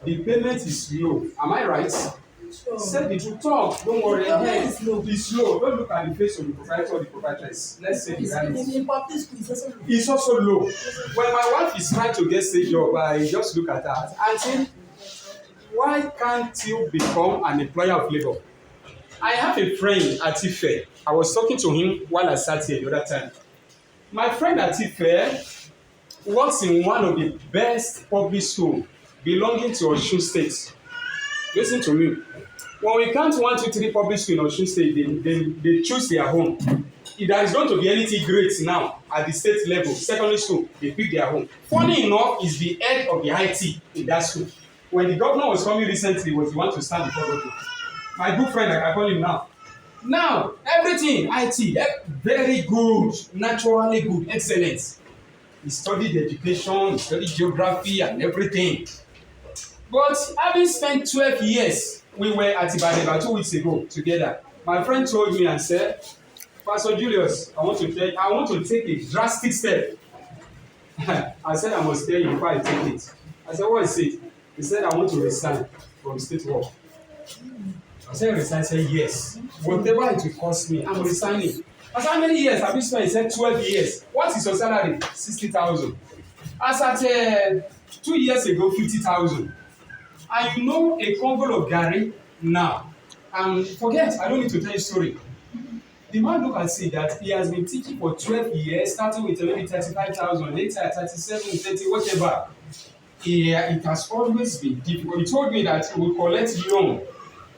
the payment is low. Am I right? Sure. Say the truth. Talk. Don't worry. It's low. It's low. Don't look at the face of the proprietor or the proprietress. Let's say the reality. In public school, it's also low. It's also low. When my wife is trying to get stage job, I just look at her and say, why can't you become an employer of labor? I have a friend, Atife. I was talking to him while I sat here the other time. My friend Atife works in one of the best public schools belonging to Osun State. Listen to me. When we count 1, 2, 3 public schools in Osun State, they choose their home. If there is going to be anything great now at the state level, secondary school, they pick their home. Funny enough, is the head of the IT in that school. When the governor was coming recently, he was the one to stand before governor. My good friend, I call him now. Now, everything, IT, very good, naturally good, excellent. He studied education, he studied geography and everything. But having spent 12 years, we were at Ibadan about 2 weeks ago together. My friend told me and said, Pastor Julius, I want to take a drastic step. I said, I must tell you before I take it. I said, what is it? He said, I want to resign from state work. I said, resign? He said, yes. Whatever it will cost me, I'm resigning. I said, how many years have you spent? He said, 12 years. What is your salary? 60,000. I said, 2 years ago, 50,000. And you know a convo of Gary now. And forget, I don't need to tell you a story. The man look and see that he has been teaching for 12 years, starting with maybe 35,000, later 37, 30, whatever. It has always been difficult. He told me that he will collect loan.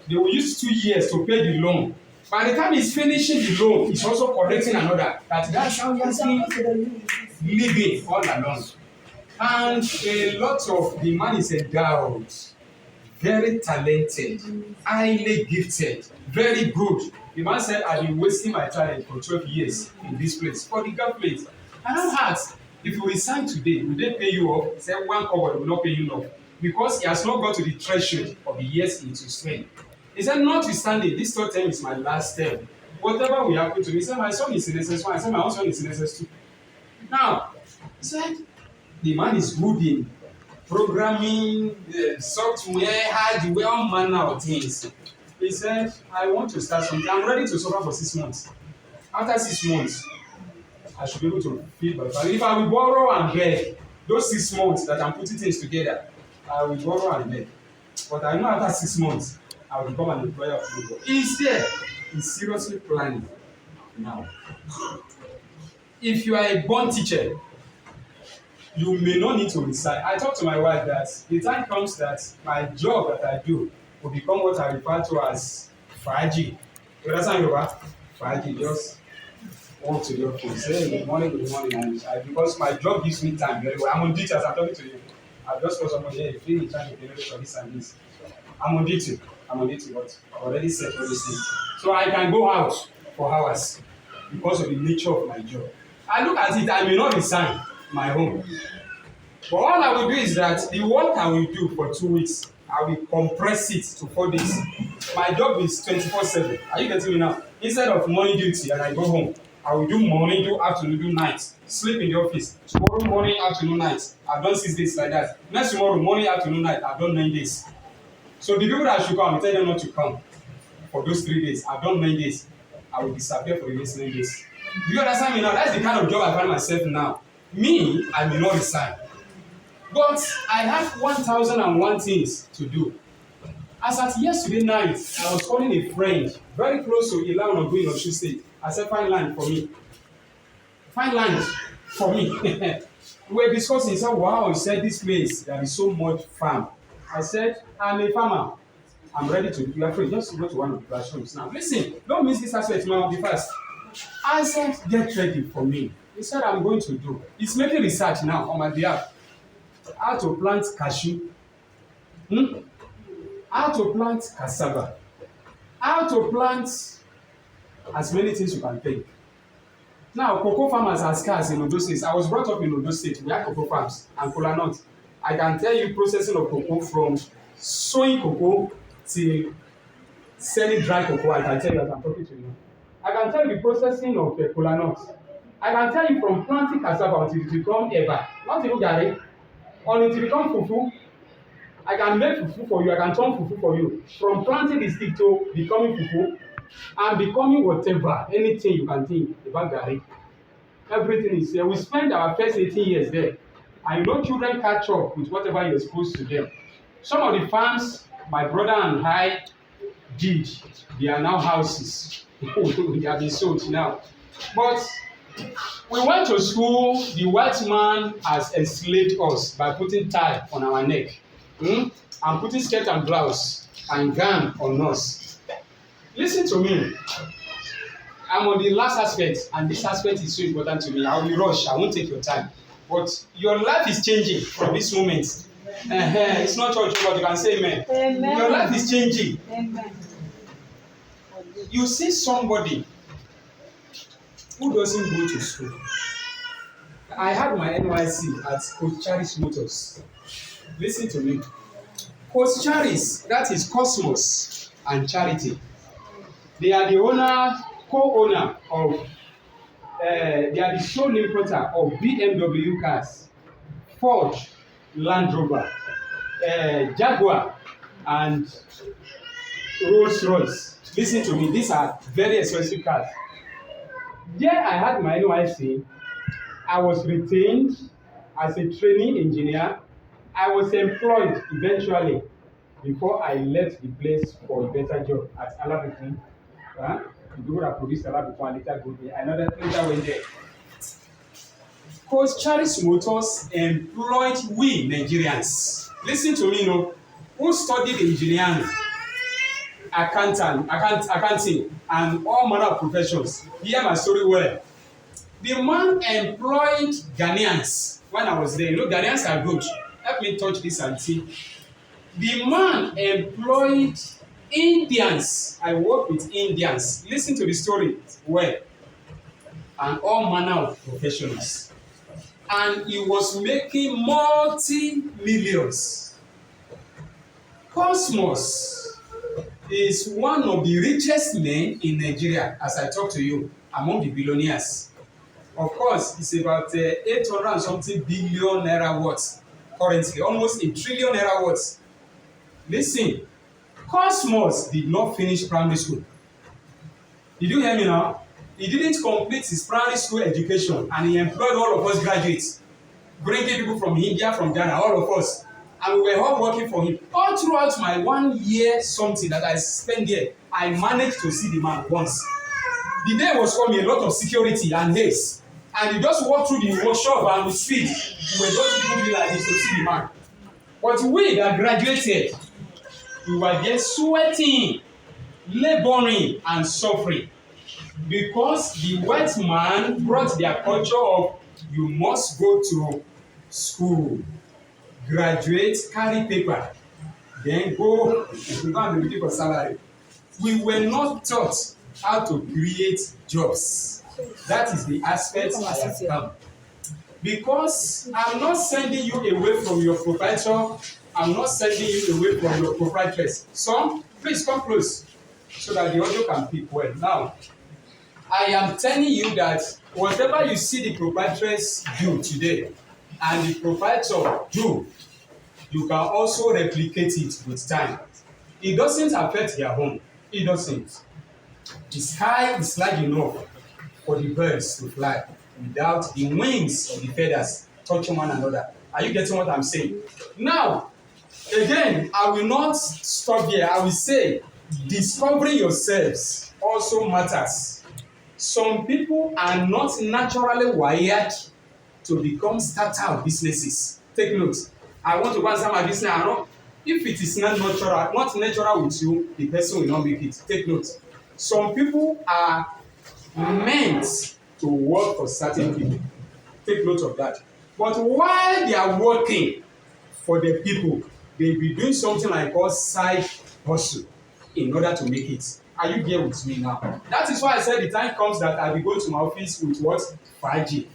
They will use 2 years to pay the loan. By the time he's finishing the loan, he's also collecting another. That's how he has been living all along. And a lot of the man is endowed, very talented, highly gifted, very good. The man said, I've been wasting my talent for 12 years in this place, for the government. And I'm asked, if you resign today, will they pay you off? He said, one cover will not pay you off. Because he has not got to the threshold of the years into strength. He said, notwithstanding, this third term is my last term. Whatever will happen to me, he said, my son is in SS1. I said, my own son is in SS2. Now, he said, the man is good in programming, software, hardware, all manner of things. He said, I want to start something. I'm ready to suffer for 6 months. After 6 months, I should be able to feed my family. If I will borrow and beg, those 6 months that I'm putting things together, I will borrow and beg. But I know after 6 months, I will become an employer of labor. He's there. He's seriously planning now. If you are a born teacher, you may not need to resign. I talked to my wife that the time comes that my job that I do will become what I refer to as Faji. You understand Yoruba? Faji, just walk to your office. Hey, good morning, and because my job gives me time very well. I'm on duty as I'm talking to you. I've just got someone here, feel in charge of the for this and this. I'm on duty, but I've already set all these things. So I can go out for hours because of the nature of my job. I look at it, I may not resign my home. But all I will do is that the work I will do for 2 weeks, I will compress it to 4 days. My job is 24/7. Are you getting me now? Instead of morning duty and I go home, I will do morning, do afternoon, do night. Sleep in the office. Tomorrow morning, afternoon, night. I've done 6 days like that. Next tomorrow morning, afternoon, night. I've done 9 days. So the people that should come, I tell them not to come for those 3 days. I've done 9 days. I will disappear for the next 9 days. Do you understand me now? That's the kind of job I find myself now. Me, I may not resign. But I have 1,001 things to do. As at yesterday night, I was calling a friend very close to Ilan Ogun in Osun State. I said, find land for me. Find land for me. We were discussing. He said, wow, he said, this place, there is so much farm. I said, I'm a farmer. I'm ready to do. You are free. Just go to one of the classrooms now. Listen, don't miss this aspect. Man, I'll be fast. I said, get ready for me. He said, I'm going to do. He's making research now on my behalf. How to plant cashew. How to plant cassava. How to plant as many things you can think. Now, cocoa farmers are scarce in Ondo State. I was brought up in Ondo State. We have cocoa farms and kola nut. I can tell you processing of cocoa from sowing cocoa till selling dry cocoa. I can tell you as I'm talking to you. I can tell you the processing of kola nut. I can tell you from planting cassava until it become eba, not even garri, until it become fufu. I can make fufu for you. I can turn fufu for you. From planting the stick to becoming fufu and becoming whatever, anything you can think about garri. Everything is here. We spent our first 18 years there. And you know, children catch up with whatever you're exposed to them. Some of the farms my brother and I did, they are now houses. They have been sold now. But we went to school, the white man has enslaved us by putting tie on our neck. And putting skirt and blouse and gown on us. Listen to me. I'm on the last aspect, and this aspect is so important to me. I will rush. I won't take your time. But your life is changing from this moment. It's not church, but you can say amen. Amen. Your life is changing. Amen. You see somebody who doesn't go to school. I had my NYC at Coach Charis Motors. Listen to me. Coach Charis, that is Cosmos and Charity. They are the owner, co-owner of, they are the sole importer of BMW cars, Ford, Land Rover, Jaguar, and Rolls Royce. Listen to me, these are very expensive cars. There I had my NYC. I was retained as a trainee engineer. I was employed eventually before I left the place for a better job at Alabukun. The people that produced Alabukun and later go there. I later went there. Coach Charis Motors employed we Nigerians. Listen to me, who studied engineering, accounting, and all manner of professions. Hear my story well. The man employed Ghanaians when I was there. Ghanaians are good. Help me touch this and see. The man employed Indians. I work with Indians. Listen to the story well. And all manner of professionals. And he was making multi-millions. Cosmos is one of the richest men in Nigeria, as I talk to you, among the billionaires. Of course, it's about 800 and something billion naira worth currently, almost $1 trillion naira worth. Listen, Cosmos did not finish primary school. Did you hear me now? He didn't complete his primary school education, and he employed all of us graduates, bringing people from India, from Ghana, all of us. And we were all working for him. All throughout my 1 year something that I spent there, I managed to see the man once. The day was coming, a lot of security and haste. And he just walked through the workshop and with speed. We were just people like this to see the man. But we that graduated, We were there sweating, laboring, and suffering because the white man brought their culture of you must go to school, graduate, carry paper, then go and be looking for salary. We were not taught how to create jobs. That is the aspect I have come. Because I'm not sending you away from your proprietor, I'm not sending you away from your proprietress. Some, please come close so that the audio can pick well. Now, I am telling you that whatever you see the proprietress do today and the proprietor do, you can also replicate it with time. It doesn't affect their home. It doesn't. The sky is large enough for the birds to fly without the wings of the feathers touching one another. Are you getting what I'm saying? Now, again, I will not stop here. I will say, discovering yourselves also matters. Some people are not naturally wired to become starter of businesses. Take note. I want to go and start my business. I know if it is not natural with you, the person will not make it. Take note. Some people are meant to work for certain people. Take note of that. But while they are working for the people, they be doing something like called side hustle in order to make it. Are you here with me now? That is why I said the time comes that I will go to my office with what? 5G.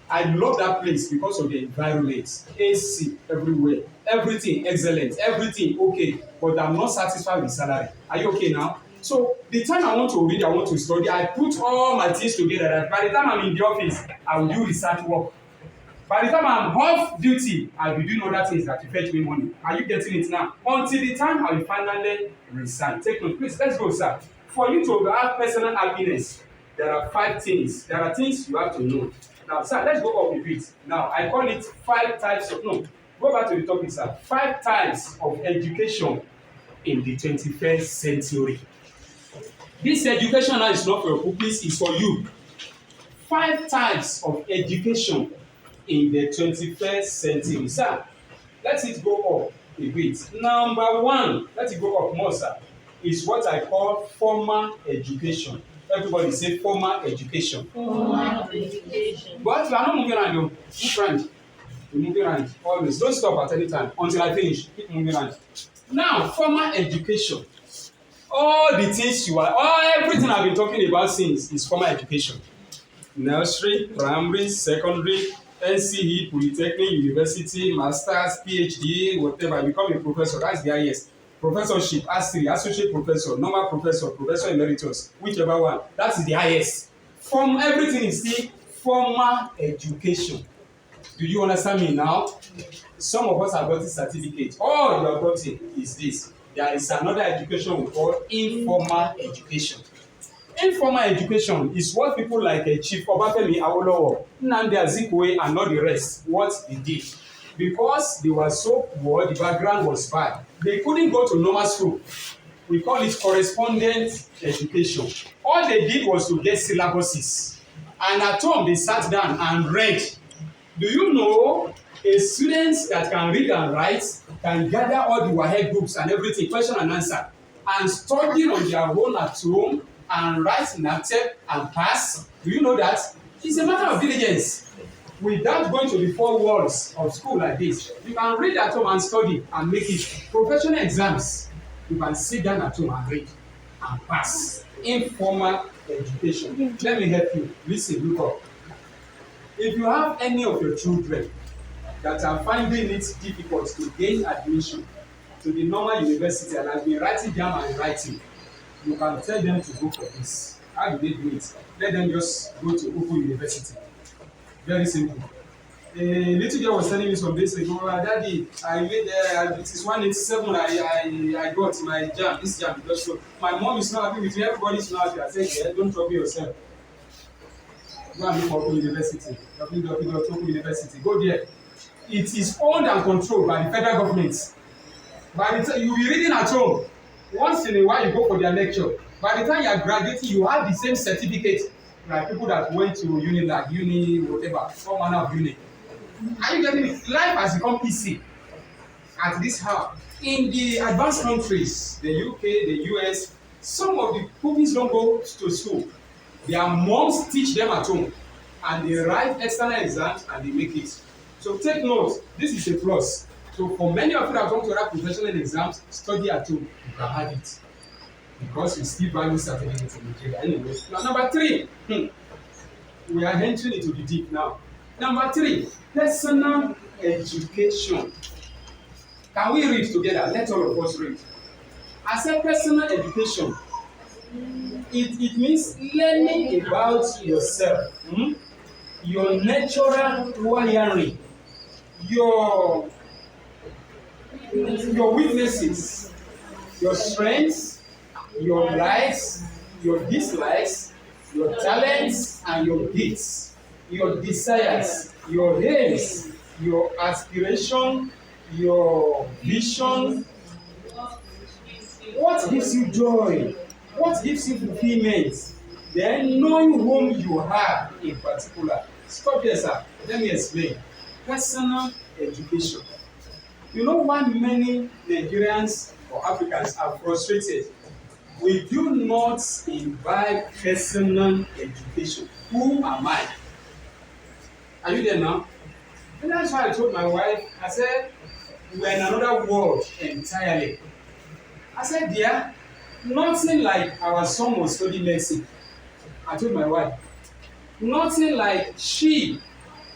I love that place because of the environment. AC everywhere. Everything excellent. Everything okay. But I'm not satisfied with salary. Are you okay now? So the time I want to read, I want to study, I put all my things together. By the time I'm in the office, I will do research work. By the time I'm off duty, I'll be doing other things that will fetch me money. Are you getting it now? Until the time I will finally resign. Take note, please. Let's go, sir. For you to have personal happiness, there are 5 things. There are things you have to know. Now, sir, let's go up a bit. Now, I call it 5 types of, no, go back to the topic, sir. 5 types of education in the 21st century. This education now is not for your purpose, it's for you. 5 types of education in the 21st century. Sir, let it go up a bit. Number 1, let it go up more, sir, is what I call formal education. Everybody say formal education. Formal education. But you are not moving around, you move around. You move around always. Don't stop at any time until I finish. Keep moving around. Now, formal education. All the things everything I've been talking about since is formal education. Nursery, primary, secondary, NCE, polytechnic, university, masters, PhD, whatever. Become a professor. That's the highest. Professorship, A3, associate professor, normal professor, professor emeritus, whichever one. That is the highest. From everything is still formal education. Do you understand me now? Some of us have got this certificate. All you have gotten is this. There is another education we call informal education. Informal education is what people like Chief Obafemi Awolowo, Nnamdi Azikiwe, and all the rest, what they did. Because they were so poor, the background was bad. They couldn't go to normal school. We call it correspondence education. All they did was to get syllabuses. And at home, they sat down and read. Do you know a student that can read and write can gather all the WAEC books and everything, question and answer, and study on their own at home and write in NAPTEP and pass? Do you know that? It's a matter of diligence. Without going to the 4 walls of school like this, you can read at home and study and make it. Professional exams, you can sit down at home and read and pass. Informal education. Let me help you. Listen, look up. If you have any of your children that are finding it difficult to gain admission to the normal university and have been writing down and writing, you can tell them to go for this. How do they do it? Let them just go to Open University. Very simple. A little girl was telling me some days ago, Daddy, I made it is 187 I got my jam, this jam because so my mom is not happy with me, everybody is not happy. I said, yeah, don't trouble yourself. Go and look for Open University. Open University. Go there. It is owned and controlled by the federal government. By the time you will be reading at home, once in a while you go for their lecture. By the time you are graduating, you have the same certificate like people that went to uni, like uni, whatever, some manner of uni. Are you getting it? Life has become easy. at this hour. In the advanced countries, the UK, the US, some of the pupils don't go to school. Their moms teach them at home and they write external exams and they make it. So take note, this is a plus. So for many of you that want to write professional exams, study at home, you can have it. Because you still value certificates in Nigeria. Anyway, now number 3, we are entering into the deep now. Number 3, personal education. Can we read together? Let all of us read. I said personal education. It means learning about yourself, your natural wiring, your weaknesses, your strengths, your likes, your dislikes, your talents and your gifts, your desires, your aims, your aspiration, your vision. What gives you joy? What gives you fulfillment? Then knowing whom you are in particular. Stop here, sir. Let me explain. Personal education. You know why many Nigerians or Africans are frustrated? We do not imbibe personal education. Who am I? Are you there now? And that's why I told my wife, I said, we're in another world entirely. I said, dear, nothing like our son will study medicine. I told my wife, nothing like she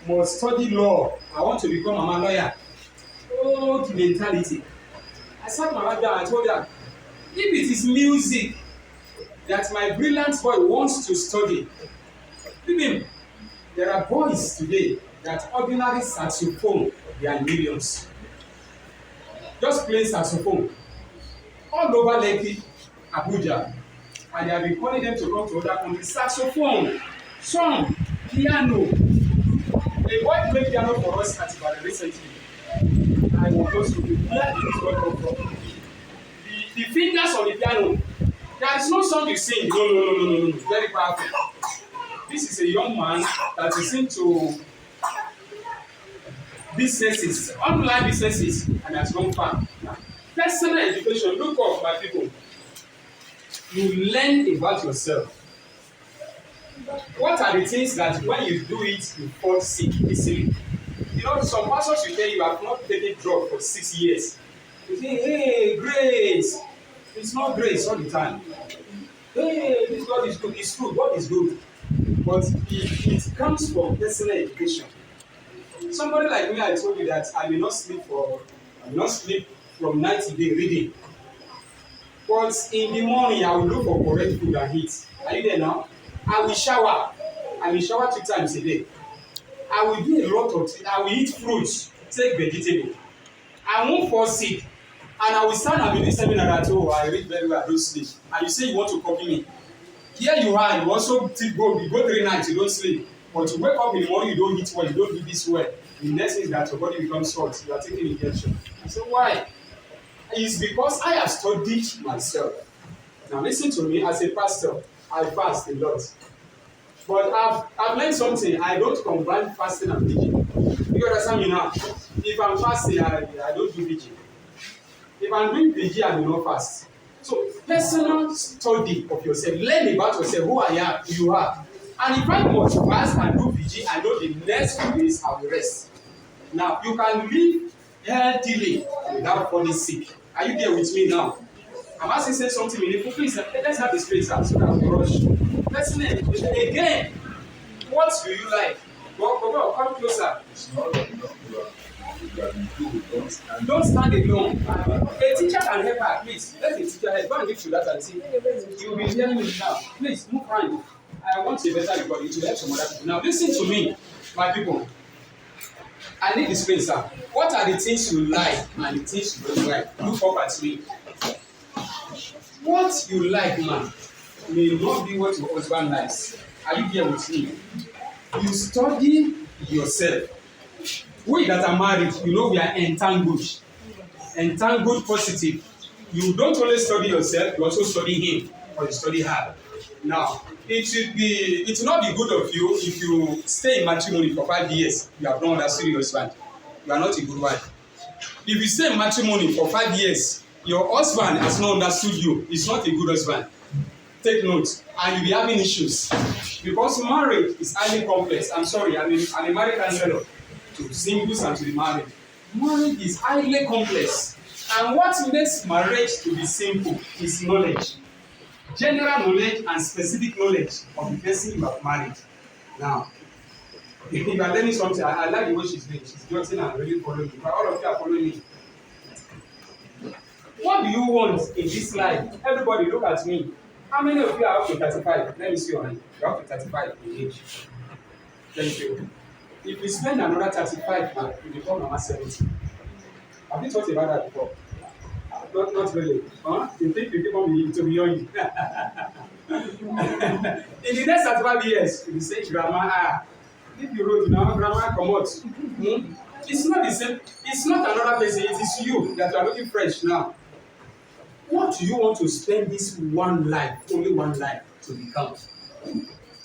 must study law. I want to become a lawyer. Old mentality. I sat my wife down and told her, if it is music that my brilliant boy wants to study, leave him. There are boys today that ordinary saxophone, they are millions. Just play saxophone. All over Lekki, Abuja, and they have been calling them to come to other countries. Saxophone, song, piano. A boy played piano for us at Ibadan recently. I want us to be where this boy come from. The fingers on the piano. There is no song you sing. No. Very powerful. This is a young man that is into businesses, online businesses, and has gone far. Personal education, look up, my people. You learn about yourself. What are the things that when you do it, you fall sick easily? You know, some pastors will tell you have not taken drug for 6 years. You say, hey, grace. It's not grace all the time. Hey, this God is good. It's good. God is good. But it comes from personal education. Somebody like me, I told you that I will not sleep from night to day reading. But in the morning, I will look for correct food and eat. Are you there now? I will shower. I will shower 2 times a day. I will do a lot of things. I will eat fruits, take vegetable. I won't fall sick. And I will stand and be the seminar that, oh, I read very well, I don't sleep. And you say you want to copy me. Here you are, you also go 3 nights, you don't sleep. But you wake up in the morning, you don't eat well, you don't do this well. The next thing is that your body becomes short. You are taking injection. I say, why? It's because I have studied myself. Now listen to me, as a pastor, I fast a lot. But I've learned something. I don't combine fasting and vigil. You understand me now? If I'm fasting, I don't do vigil. If I'm doing vigil, I will not fast. So personal study of yourself. Learn about yourself, who I am, who you are. And if I must fast and do vigil, I know the next few days I will rest. Now, you can live healthily without falling sick. Are you there with me now? I'm asking say something meaningful. Please, let's have the space out so that we rush. Personally, again, what do you like? Go, come closer. Don't stand alone. A teacher can help her, please. Let the teacher help. Go and give to that and see. You will be hearing me now. Please, move around. I want a better recording to help some other people. Now, listen to me, my people. I need the space, sir. What are the things you like and the things you don't like? Look up at me. What you like, man, may not be what your husband likes. Are you here with me? You study yourself. We that are married, you know we are entangled. Entangled positive. You don't only study yourself, you also study him or you study her. Now, it will not be good of you if you stay in matrimony for 5 years. You have not understood your husband. You are not a good wife. If you stay in matrimony for 5 years, your husband has not understood you, he's not a good husband. Take note, and you'll be having issues. Because marriage is highly complex. I'm sorry, I'm a married counselor to singles and to the married. Marriage is highly complex. And what makes marriage to be simple is knowledge. General knowledge and specific knowledge of the person you have married. Now, if you are learning something, I like the way she's doing. She's jotting and really following me. But all of you are following me. What do you want in this life? Everybody look at me. How many of you are up to 35? Let me see your hand. You're up to 35 in age. Thank you. If you spend another 35 now, you become number 70. Have you thought about that before? Not really. Huh? You think you keep on to be young? In the next 35 years, you say, Grandma, if you wrote now, Grandma, come out. It's not the same. It's not another person. It is you that are looking fresh now. What do you want to spend this one life, only one life, to become?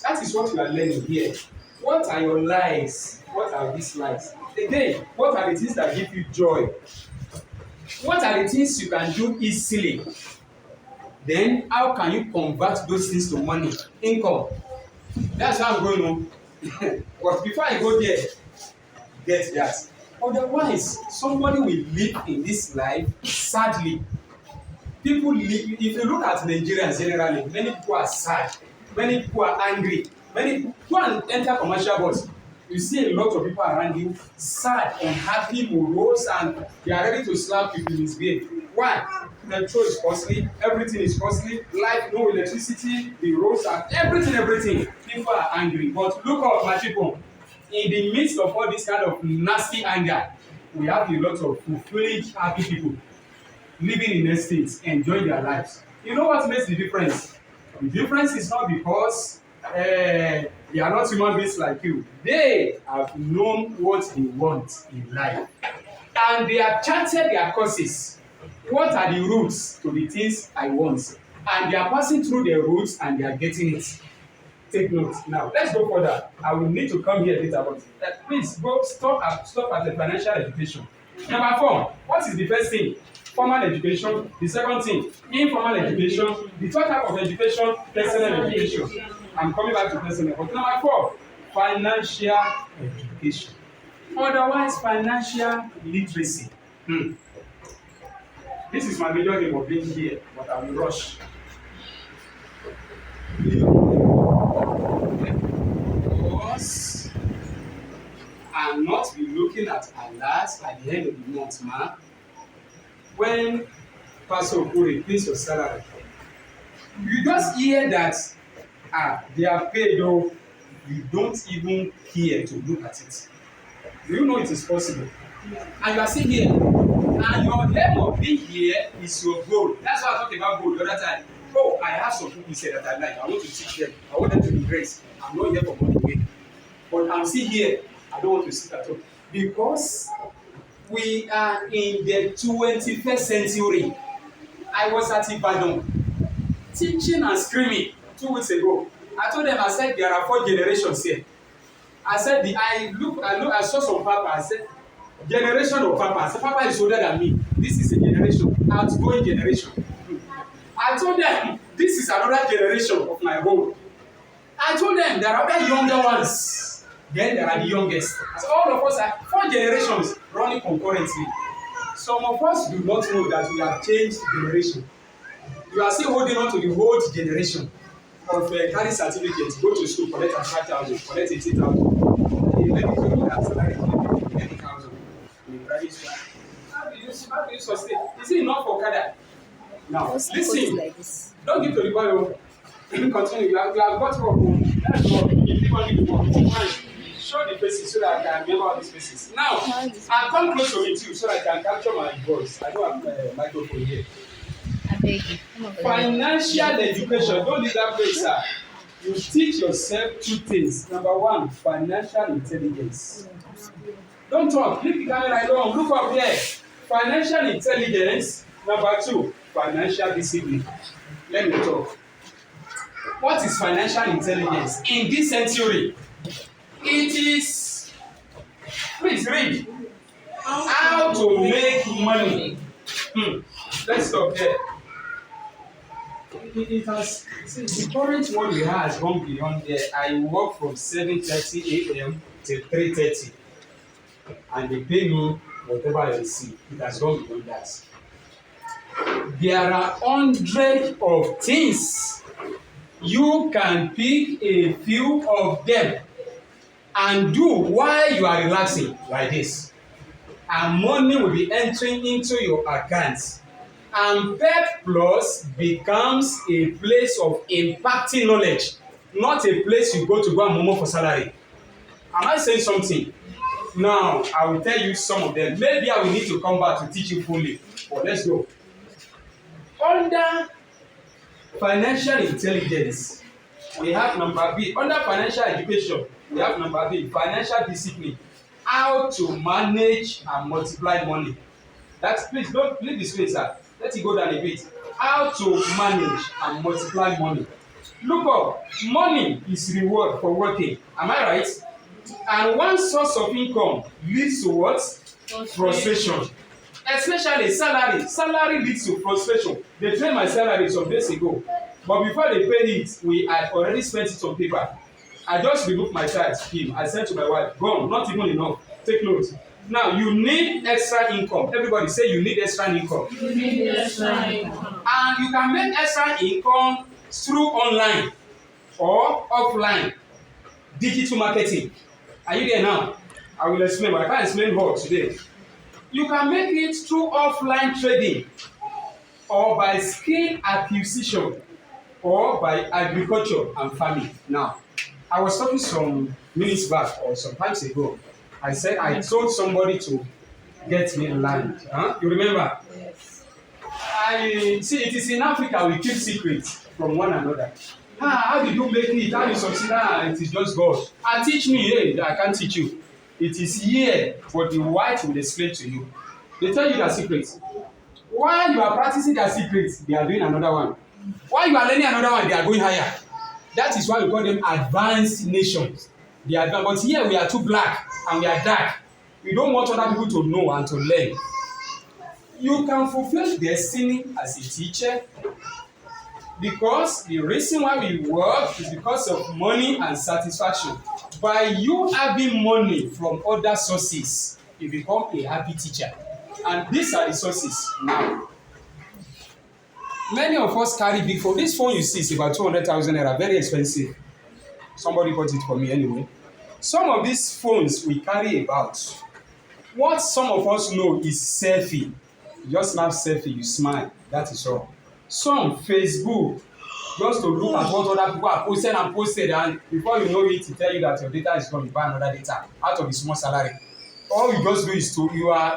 That is what you are learning here. What are your lies? What are these lies? Again, what are the things that give you joy? What are the things you can do easily? Then, how can you convert those things to money, income? That's how I'm going on. But before I go there, get that. Otherwise, somebody will live in this life sadly. People live, if you look at Nigerians generally, many people are sad, many people are angry, many people go and enter commercial bus. You see a lot of people around you sad, unhappy, morose, and they are ready to slap people in his bed. Why? Petrol is costly, everything is costly, life, no electricity, the roads are everything. People are angry. But look up, my people. In the midst of all this kind of nasty anger, we have a lot of fulfilled, happy people living in estates, enjoying their lives. You know what makes the difference? The difference is not because they are not human beings like you. They have known what they want in life. And they have charted their courses. What are the routes to the things I want? And they are passing through their routes and they are getting it. Take note. Now, let's go further. I will need to come here later, but please go stop at the financial education. Number 4, what is the first thing? Formal education. The second thing, informal education. The third type of education, personal education. I'm coming back to personal. But number 4, financial education. Otherwise, financial literacy. This is my major aim of being here, but I will rush. Because I'm not be looking at alerts at the end of the month, man. When Pastor Okuri pays your salary, you just hear that they are paid, though you don't even care to look at it. Do you know it is possible? And you are still here, and your aim of being here is your goal. That's why I talked about goal the other time. Oh, I have some people say that I like. I want to teach them. I want them to be great. I'm not here for money, but I'm still here. I don't want to sit at home because we are in the 21st century. I was at Ibadan teaching and screaming 2 weeks ago. I told them, I said, there are 4 generations here. I said, I saw some papa. I said, generation of papa. I said, papa is older than me. This is a generation, outgoing generation. I told them, this is another generation of my own. I told them, there are other younger ones. Then there are the youngest. So all of us are 4 generations running concurrently. Some of us do not know that we have changed generation. You are still holding on to the old generation of carry certificates, go to school, collect 5,000, collect 80,000. You let me tell you that salary is 80,000 in the private school. How do you sustain? Is it enough for Kada? Now, listen. Like don't give to the boy. Continue. You have got work. That's what you keep on doing work. Show the faces so that I can remember all these faces. Now, I'll come close to me too so that I can capture my voice. I don't have a microphone here. I beg you. Financial education. Don't leave that place, sir. You teach yourself 2 things. Number 1, financial intelligence. Don't talk. Leave the camera alone. Look up here. Financial intelligence. Number 2, financial discipline. Let me talk. What is financial intelligence in this century? It is, please read. How to make money. Let's stop there. It has, see, the current one we have has gone beyond there. I work from 7:30 a.m. till 3:30, and they pay me whatever I receive. It has gone beyond that. There are hundreds of things. You can pick a few of them and do while you are relaxing like this. And money will be entering into your account. And Pep Plus becomes a place of impacting knowledge, not a place you go and momo for salary. Am I saying something? Now, I will tell you some of them. Maybe I will need to come back to teach you fully. But let's go. Under financial intelligence, we have number B. Under financial education, we have number B, financial discipline. How to manage and multiply money. That's, please don't leave the space, sir. Let it go down a bit. How to manage and multiply money. Look up, money is reward for working. Am I right? And one source of income leads to what? Frustration. Especially salary. Salary leads to frustration. They paid my salary some days ago, but before they paid it, I already spent it on paper. I just removed my child scheme. I said to my wife, gone, not even enough. Take note. Now you need extra income. Everybody say you need extra income. You need extra income. And you can make extra income through online or offline digital marketing. Are you there now? I will explain, but I can't explain more today. You can make it through offline trading or by skill acquisition or by agriculture and farming. Now, I was talking some minutes back or some times ago. I said I told somebody to get me land. You remember? Yes. I see, it is in Africa we keep secrets from one another. How did you make it? How did you succeed? It is just God. Teach me. Hey, I can't teach you. It is here, but the white will explain to you. They tell you their secrets. While you are practicing their secrets, they are doing another one. While you are learning another one, they are going higher. That is why we call them advanced nations. They are advanced. But here we are too black and we are dark. We don't want other people to know and to learn. You can fulfill destiny as a teacher because the reason why we work is because of money and satisfaction. By you having money from other sources, you become a happy teacher. And these are the sources now. Many of us carry big phone. This phone you see is about 200,000 naira, very expensive. Somebody bought it for me anyway. Some of these phones we carry about. What some of us know is selfie. You just snap selfie, you smile. That is all. Some Facebook, just to look at what other people are posted, and before you know it, to tell you that your data is going to buy another data out of the small salary. All you just do is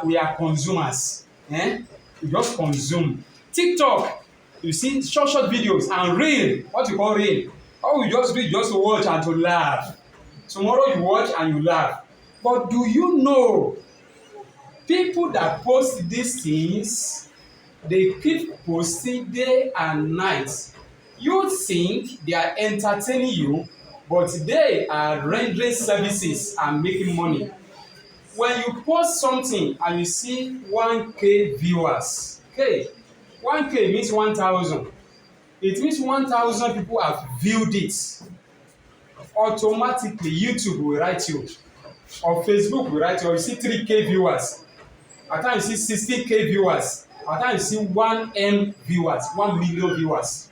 we are consumers. You just consume. TikTok, you see short videos and reel. What you call reel? All you just do is just to watch and to laugh. Tomorrow you watch and you laugh. But do you know people that post these things, they keep posting day and night. You think they are entertaining you, but they are rendering services and making money. When you post something and you see 1K viewers, okay, 1K means 1,000. It means 1,000 people have viewed it. Automatically, YouTube will write you, or Facebook will write you, or you see 3K viewers. At times you see 16K viewers. At times you see 1M viewers, 1 million viewers.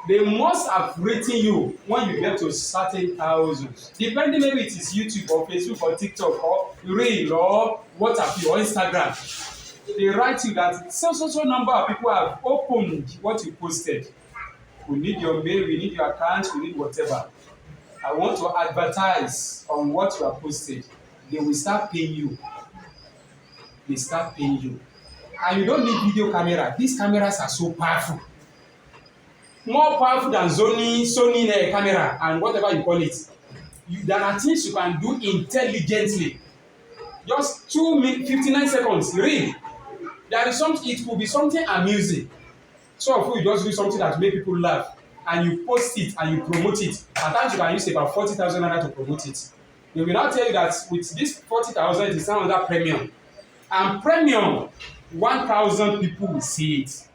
They must have written you when you get to certain thousands. Depending maybe it is YouTube or Facebook or TikTok or Reel or WhatsApp or Instagram. They write you that so number of people have opened what you posted. We need your mail, we need your account, we need whatever. I want to advertise on what you have posted. They will start paying you. They start paying you. And you don't need video camera. These cameras are so powerful. More powerful than Sony camera and whatever you call it. There are things you can do intelligently. Just 2 minutes, 59 seconds. Read. There is something, it could be something amusing. So if you just do something that make people laugh and you post it and you promote it, at times you can use about 40,000 naira to promote it. They will now tell you that with this 40,000 it is now under premium. And premium, 1,000 people will see it.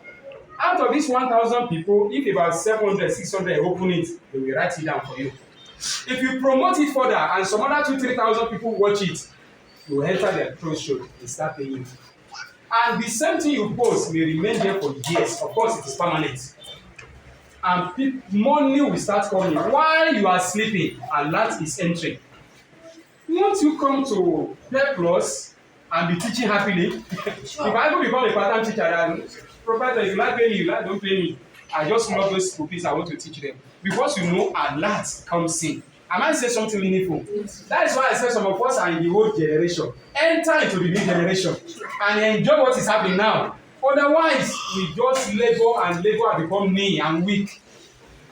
Out of these 1,000 people, if about 700, 600 open it, they will write it down for you. If you promote it further and some other 2,000, 3,000 people watch it, you will enter their close show, they start paying you. And the same thing you post may remain there for years. Of course, it is permanent. And money will start coming while you are sleeping, and that is entering. Once you come to Pay Plus and be teaching happily, if I ever become a part-time teacher, and provider, if you like pay me, you like don't pay me. I just love those pupils, I want to teach them. Because you know a lot comes in. I might say something meaningful. That is why I said some of us are in the old generation. Enter into the new generation and enjoy what is happening now. Otherwise, we just labor and become mean and weak.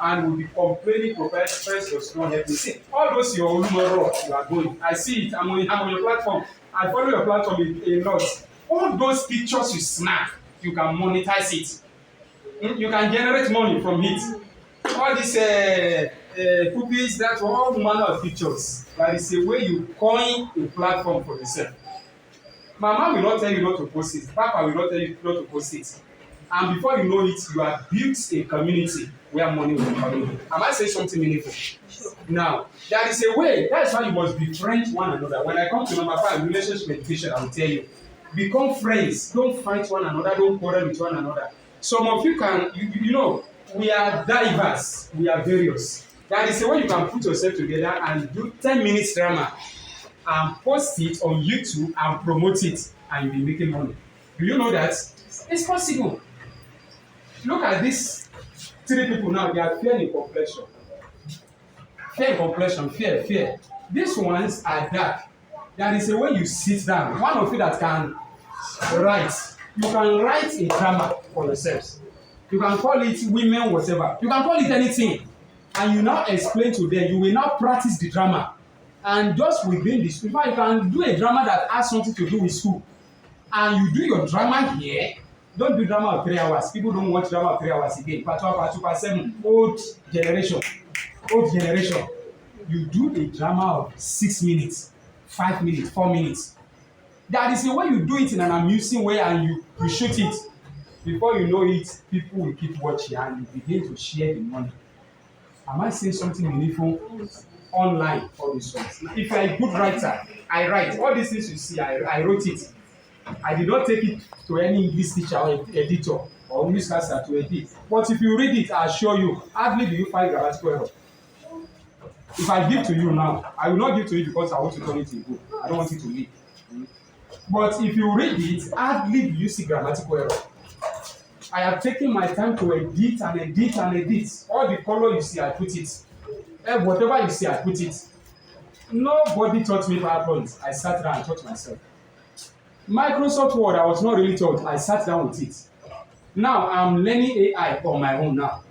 And we'll be complaining, professor does not help me. See, all those your Olumoro you are going. I see it. I'm on your platform. I follow your platform a lot. All those pictures you snap, you can monetize it. You can generate money from it. All these cookies, that's all manner of pictures. That is a way you coin a platform for yourself. Mama will not tell you not to post it. Papa will not tell you not to post it. And before you know it, you have built a community where money will come in. Am I saying something meaningful? Sure. Now, there is a way. That's why you must befriend one another. When I come to number 5, relationship education, I will tell you. Become friends. Don't fight one another. Don't quarrel with one another. Some of you can, you know, we are diverse. We are various. That is a way you can put yourself together and do 10 minutes drama and post it on YouTube and promote it, and you'll be making money. Do you know that? It's possible. Look at these 3 people now, they are fair in complexion. Fair in complexion, fair. These ones are dark. There is a way you sit down. One of you that can write. You can write a drama for yourselves. You can call it women, whatever. You can call it anything. And you now explain to them. You will now practice the drama. And just within this, you can do a drama that has something to do with school. And you do your drama here. Don't do drama of 3 hours. People don't watch drama of 3 hours again. Part 2, part 2, part 7. Old generation. You do a drama of 6 minutes, 5 minutes, 4 minutes. That is the way you do it in an amusing way, and you shoot it. Before you know it, people will keep watching and you begin to share the money. Am I saying something meaningful? Online, all these ones. If you are a good writer, I write. All these things you see, I wrote it. I did not take it to any English teacher or editor or newscaster to edit. But if you read it, I assure you, hardly do you find grammatical error. If I give to you now, I will not give to you because I want to turn it into a book. I don't want it to leave. But if you read it, hardly do you see grammatical error. I have taken my time to edit and edit and edit. All the color you see, I put it. Whatever you see, I put it. Nobody taught me PowerPoint. I sat down and taught myself. Microsoft Word, I was not really taught. I sat down with it. Now I'm learning AI on my own now.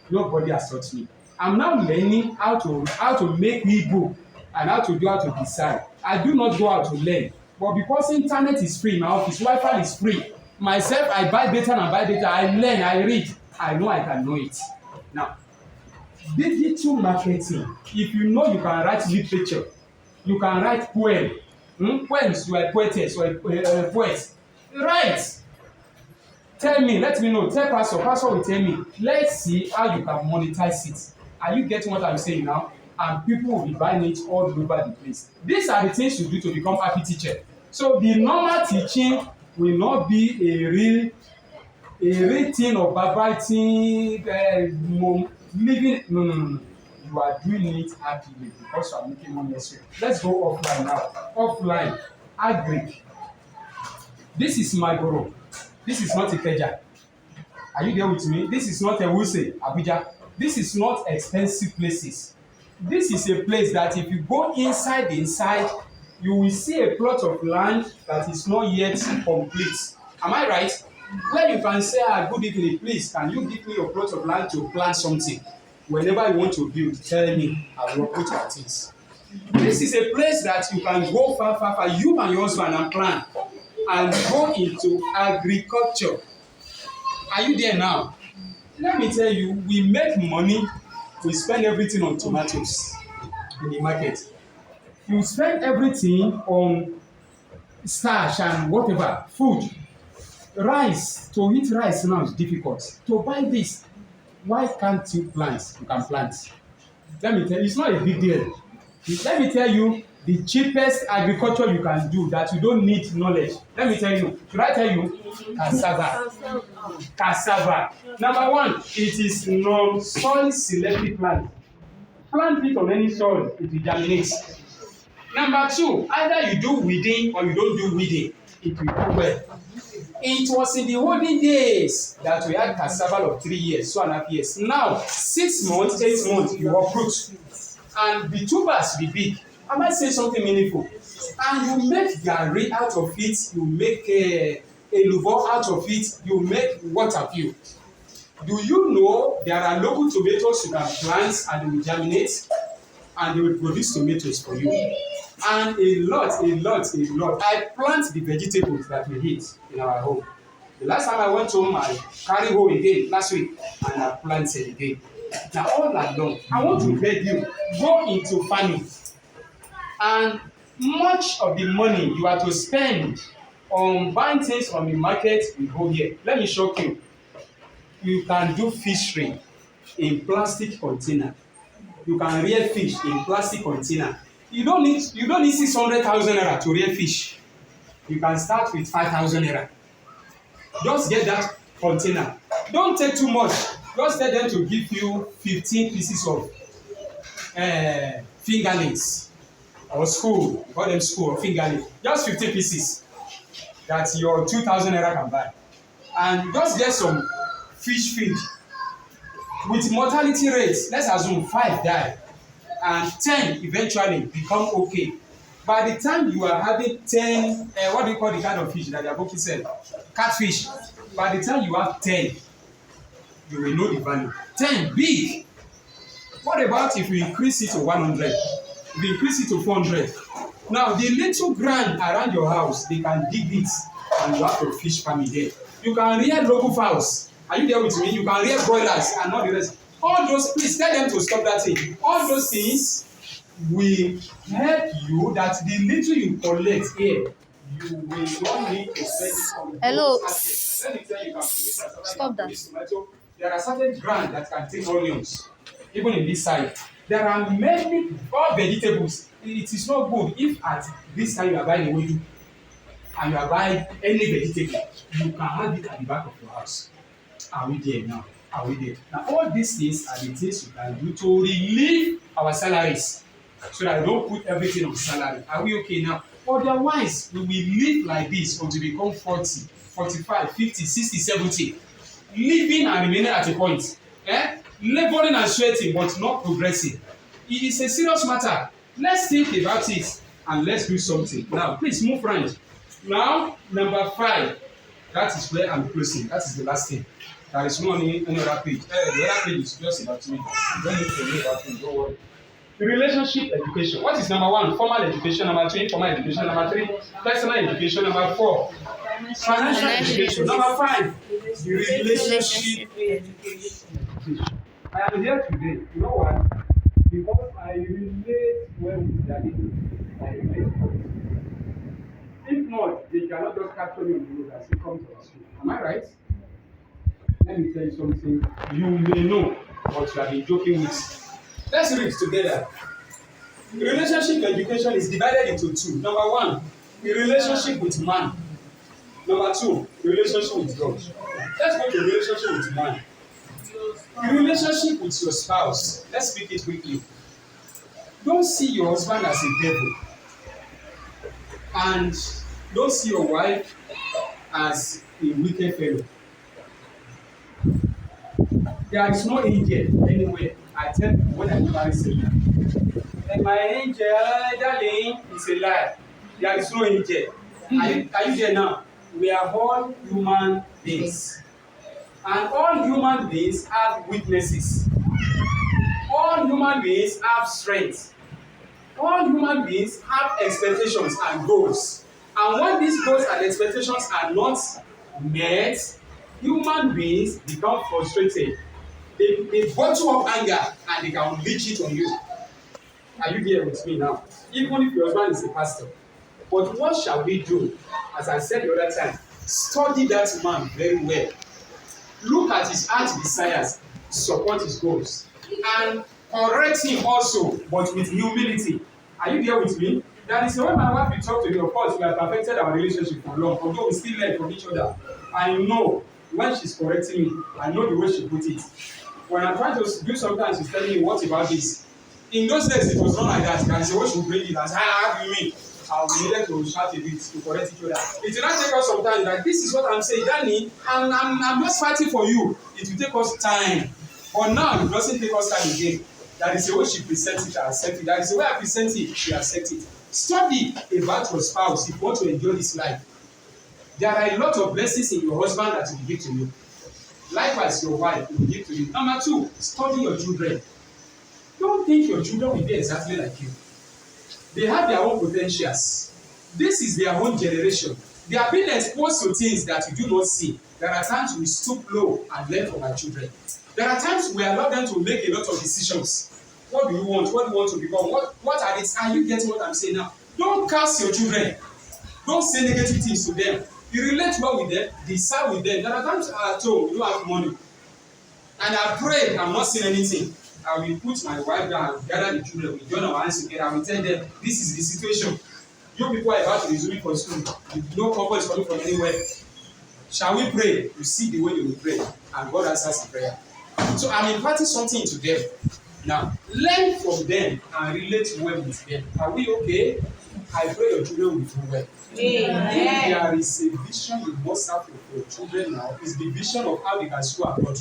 Nobody has taught me. I'm now learning how to make ebook and how to design. I do not go out to learn. But because internet is free, my office Wi-Fi is free. Myself, I buy data and buy data. I learn, I read. I know I can know it. Now, digital marketing. If you know you can write literature, you can write poem. Poems, you are a poetess or a poet. Write. Tell me, let me know. Tell Pastor will tell me. Let's see how you can monetize it. Are you getting what I'm saying now? And people will be buying it all over the place. These are the things you do to become happy teacher. So the normal teaching will not be a real thing of babbling, living. No. You are doing it happily because you are making money elsewhere. Let's go offline now. Offline, agric. This is Magoro. This is not Ikeja. Are you there with me? This is not Ewuse, Abuja. This is not expensive places. This is a place that if you go inside, you will see a plot of land that is not yet complete. Am I right? Where you can say, good evening, please, can you give me your plot of land to plant something? Whenever you want to build, tell me, I will put your things. This is a place that you can go far, you and your husband, and plan and go into agriculture. Are you there now? Let me tell you, we make money, we spend everything on tomatoes in the market. You spend everything on starch and whatever, food, rice, to eat rice now is difficult. To buy this, why can't you plant? You can plant. Let me tell you, it's not a big deal. Let me tell you the cheapest agriculture you can do that you don't need knowledge. Let me tell you. Should I tell you? Cassava. Cassava. Number one, it is non-soil selective plant. Plant it on any soil, it will germinate. Number two, either you do weeding or you don't do weeding, it will grow well. It was in the olden days that we had cassava of 3 years, 2.5 years. Now, 6 months, 8 months, you uproot. And the tubers be big. I might say something meaningful. And you make garri out of it, you make a elubo out of it, you make what have you. Do you know there are local tomatoes you can plant and they will germinate and they will produce tomatoes for you? And a lot. I plant the vegetables that we eat in our home. The last time I went home, I carry home again last week and I planted again. Now all along, I want to beg you, go into farming. And much of the money you are to spend on buying things from the market will go here. Let me shock you. You can do fishery in plastic container. You can rear fish in plastic container. You don't need 600,000 naira to rear fish. You can start with 5,000 naira. Just get that container. Don't take too much. Just tell them to give you 15 pieces of fingerlings or school. You call them school or fingerlings. Just 15 pieces that your 2,000 naira can buy. And just get some fish feed. With mortality rates, let's assume 5 die and 10 eventually become okay. By the time you are having 10, what do you call the kind of fish that the Aboki said? Catfish. By the time you have 10, you will know the value. 10, big. What about if you increase it to 100? If you increase it to 400? Now, the little ground around your house, they can dig it and you have to fish farming there. You can rear local fowls. Are you there with me? You can rear broilers and all the rest. All those, please tell them to stop that thing. All those things will help you that the little you collect here, you will not need to spend it on. Hello. Let me tell you, can Stop that. tomato. There are certain ground that can take onions, even in this side. There are many all vegetables. It is not good if at this time you are buying a wedu and you are buying any vegetable, you can have it at the back of your house. Are we there now? Are we there? Now all these things are the things you can do to relieve our salaries so that we don't put everything on salary. Are we okay now? Otherwise, we will live like this until we become 40, 45, 50, 60, 70. Living and remaining at a point. Laboring and sweating but not progressing. It is a serious matter. Let's think about it and let's do something. Now, please move right. Now, number 5. That is where I'm closing. That is the last thing. There is no any other page. The other page is just about me. You don't need to know about me. Don't worry. The relationship education. What is number 1? Formal education. Number 2, informal education. Number 3, personal education. Number 4, financial education. Number 5, the relationship education. I am here today. You know why? Because I relate well with their people. I relate well. If not, they cannot just capture me on the road and say, come to our school. Am I right? Let me tell you something you may know, but you have been joking with. Let's read together. The relationship education is divided into 2. Number 1, the relationship with man. Number 2, the relationship with God. Let's go to the relationship with man. The relationship with your spouse. Let's speak it quickly. Don't see your husband as a devil. And don't see your wife as a wicked fellow. There is no angel anywhere. I tell you when I marry Satan. And my angel, darling, is a lie. There is no angel. Are you there now? We are all human beings. And all human beings have weaknesses. All human beings have strengths. All human beings have expectations and goals. And when these goals and expectations are not met, human beings become frustrated. They bottle up anger and they can unleash it on you. Are you here with me now? Even if your husband is a pastor, But what shall we do? As I said the other time, study that man very well. Look at his heart desires, support his goals, and correct him also, but with humility. Are you there with me? That is when my wife will talk to me. Of course, we have perfected our relationship for long, although we still learn from each other. I know when she's correcting me, I know the way she put it. When I'm trying to do sometimes, she's telling me, what about this? In those days, it was not like that. There is a way she will bring it as, how do you mean? We needed to shout a bit to correct each other. It will not take us some time. Like, this is what I'm saying, Danny, I'm just fighting for you. It will take us time. But now, it doesn't take us time again. That is the way she presents it, I accept it. That is the way I present it, she accepts it. Study about your spouse if you want to enjoy this life. There are a lot of blessings in your husband that will give to you. Likewise, your wife will give to you. Number 2, study your children. Don't think your children will be exactly like you. They have their own potentials. This is their own generation. They are being exposed to things that you do not see. There are times we stoop low and learn from our children. There are times we allow them to make a lot of decisions. What do you want? What do you want to become? What are these? Are you getting what I'm saying now? Don't curse your children. Don't say negative things to them. You relate well with them, decide with them. There are times at home, you don't have money. And I pray I'm not seeing anything. I will put my wife down and gather the children. We join our hands together. I will tell them, this is the situation. You people are about to resume for school. No couple is coming from anywhere. Shall we pray? You see the way they will pray. And God answers the prayer. So I'm imparting something to them. Now, learn from them and relate well with them. Are we okay? I pray your children will do well. Amen. If there is a vision you must have for your children now, is the vision of how they can school abroad.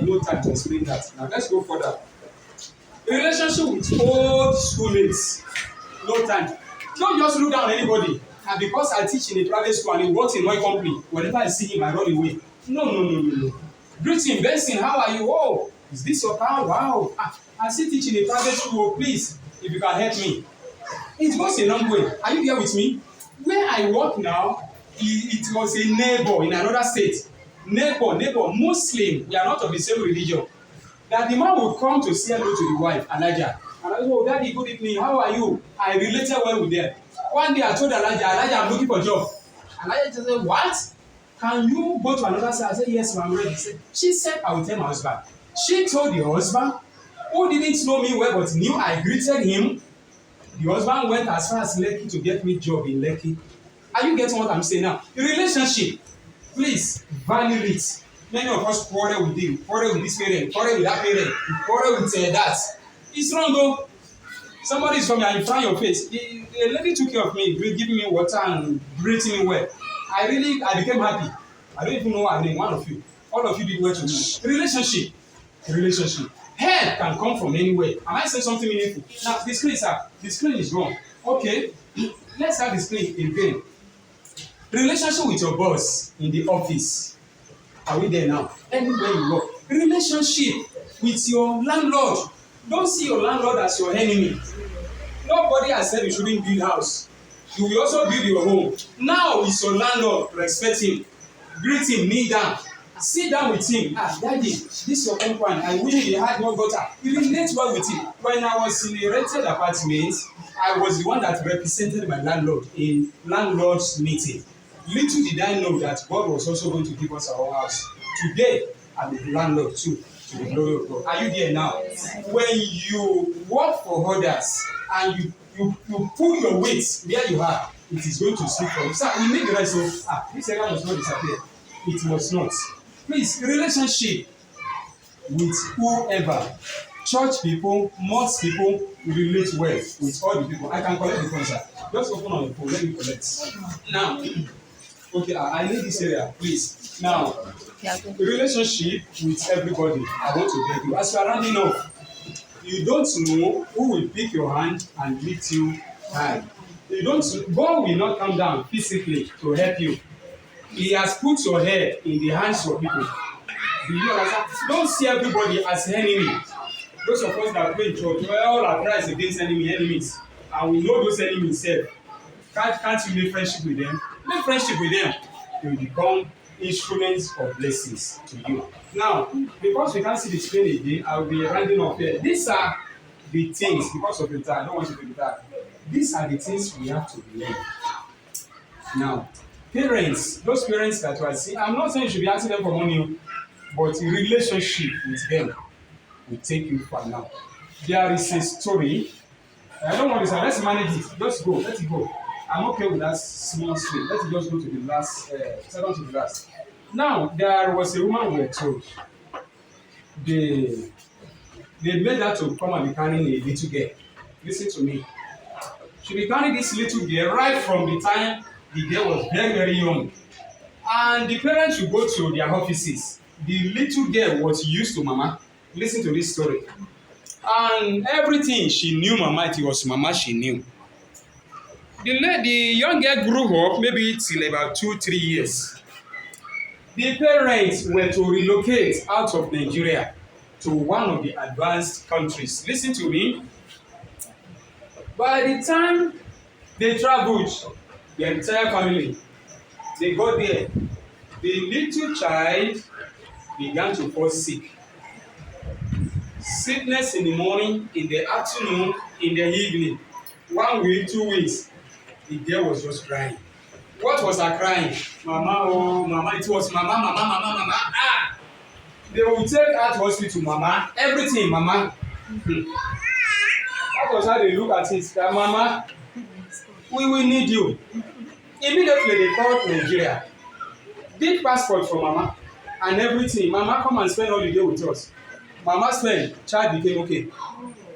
No time to explain that. Now let's go further. A relationship with old schoolmates. No time. Don't just look down on anybody. And because I teach in a private school and he works in one company, whenever I see him, I run away. No. Greet him, Benson, how are you? Oh, is this your car? Wow. I still teach in a private school. Please, if you can help me. It goes a long way. Are you here with me? Where I work now, it was a neighbor in another state. Neighbor, Muslim. We are not of the same religion. That the man would come to say hello to the wife, Elijah. And I said, oh, Daddy, good evening. How are you? I related well with them. One day I told Elijah, I'm looking for a job. Elijah said, what? Can you go to another side? I said, yes, I'm ready. She said, I will tell my husband. She told the husband, who didn't know me well but knew I greeted him. The husband went as far as Lekki to get me a job in Lekki. Are you getting what I'm saying now? The relationship, please value it. Many of us quarrel with him, quarrel with this parent, quarrel with that parent, quarrel with that. It's wrong though. Somebody is coming and in front of your face. The lady took care of me, giving me water and greeting me well. I became happy. I don't even know her name, one of you. All of you did well to me. Relationship. Help can come from anywhere. Am I saying something meaningful? Now, the screen is wrong. Okay, let's have the screen again. Relationship with your boss in the office. Are we there now? Anywhere you work. Relationship with your landlord. Don't see your landlord as your enemy. Nobody has said you shouldn't build house. You will also build your home. Now it's your landlord. Respect him. Greet him, kneel down. Sit down with him. Daddy, this is your compound. I wish he had more gutter. You relate well with him. When I was in a rented apartment, I was the one that represented my landlord in landlord's meeting. Little did I know that God was also going to give us our own house. Today, I'm the landlord too, to the glory of God. Are you there now? When you work for others and you pull your weight where you are, it is going to slip from you. Sir, we make the right so, this area must not disappear. It must not. Please, relationship with whoever, church people, mosque people, relate well with all the people. I can collect the phone, sir. Just open on the phone, let me collect. Now, okay, I need this area, please. Now, relationship with everybody. I want to beg you. As you are rounding up, you don't know who will pick your hand and lift you high. God will not come down physically to help you. He has put your head in the hands of people. Do you understand? Don't see everybody as enemy. Those of us that pray in church, all are Christ against enemies. And we know those enemies self. Can't you make friendship with them? Make friendship with them. They will become instruments of blessings to you. Now, because we can't see the screen again, I will be rounding up here. These are the things, because of the time, I don't want you to be that. These are the things we have to learn. Now, parents, those parents that you are seeing, I'm not saying you should be asking them for money, but relationship with them will take you far now. There is a story. I don't want to say, let's manage it. Just go, let it go. I'm okay with that small story. Let it just go to the last, second to the last. Now, there was a woman we were told. They made her to come and be carrying a little girl. Listen to me. She be carrying this little girl right from the time the girl was very, very young. And the parents should go to their offices. The little girl was used to mama. Listen to this story. And everything she knew mama, it was mama she knew. The young girl grew up maybe till about 2-3 years. The parents were to relocate out of Nigeria to one of the advanced countries. Listen to me. By the time they traveled, the entire family, they got there. The little child began to fall sick. Sickness in the morning, in the afternoon, in the evening. 1 week, 2 weeks, the girl was just crying. What was her crying? Mama, oh, mama, it was mama, mama, mama, mama. Ah! They will take her to hospital, mama. Everything, mama. That was how they look at it. That mama, we will need you. Immediately they called Nigeria. Did passport for mama and everything. Mama come and spend all the day with us. Mama spend, child became okay.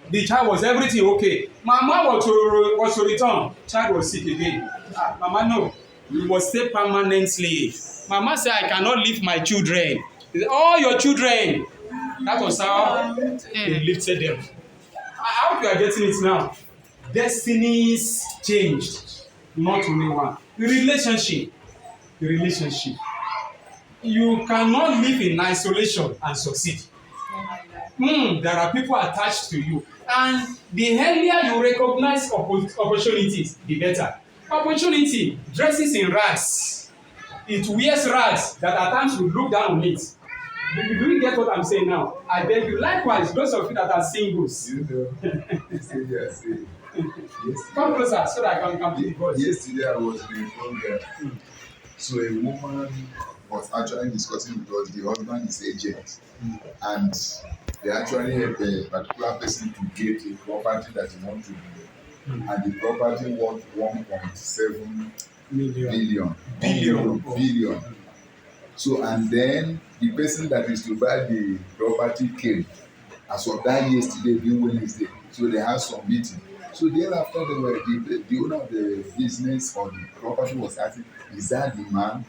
The child was everything okay. Mama was to return. Child was sick again. Ah, mama no, you must stay permanently. Mama said, I cannot leave my children. All your children. That was how they lifted them. I hope you are getting it now. Destinies changed. Not only one. The relationship. You cannot live in isolation and succeed. There are people attached to you. And the earlier you recognize opportunities, the better. Opportunity dresses in rags. It wears rags that at times you look down on it. Do you get what I'm saying now? I beg you. Likewise, those of you that are singles. You know, Come closer so that I can come to the voice. yesterday I was being phone there. So a woman was actually discussing because the husband is agent and they actually help a particular person to get a property that he wants to do. And the property worth 1.7 billion. So and then the person that is to buy the property came as of that yesterday being Wednesday. So they had some meeting. So thereafter the owner of the business or the property was asking, is that the man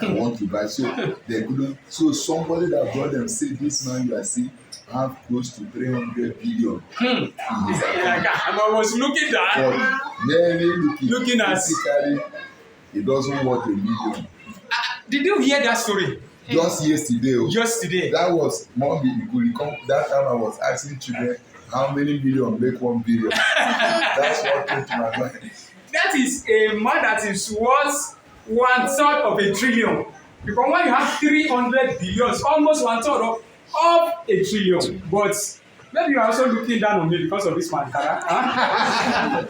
I want to buy? So they couldn't. So somebody that brought them said, this man you are seeing have close to 300 billion in his account. I was looking that. But many looking at physically, it doesn't worth $1 million. Did you hear that story? Just yesterday. Yesterday. That was Monday. You could recall that time I was asking children how many million make 1 billion. That's what came to my mind. That is a man that is worth 1/3 of $1 trillion. Because when you have 300 billions, almost 1/3 of $1 trillion. But maybe you are also looking down on me because of this man, Huh?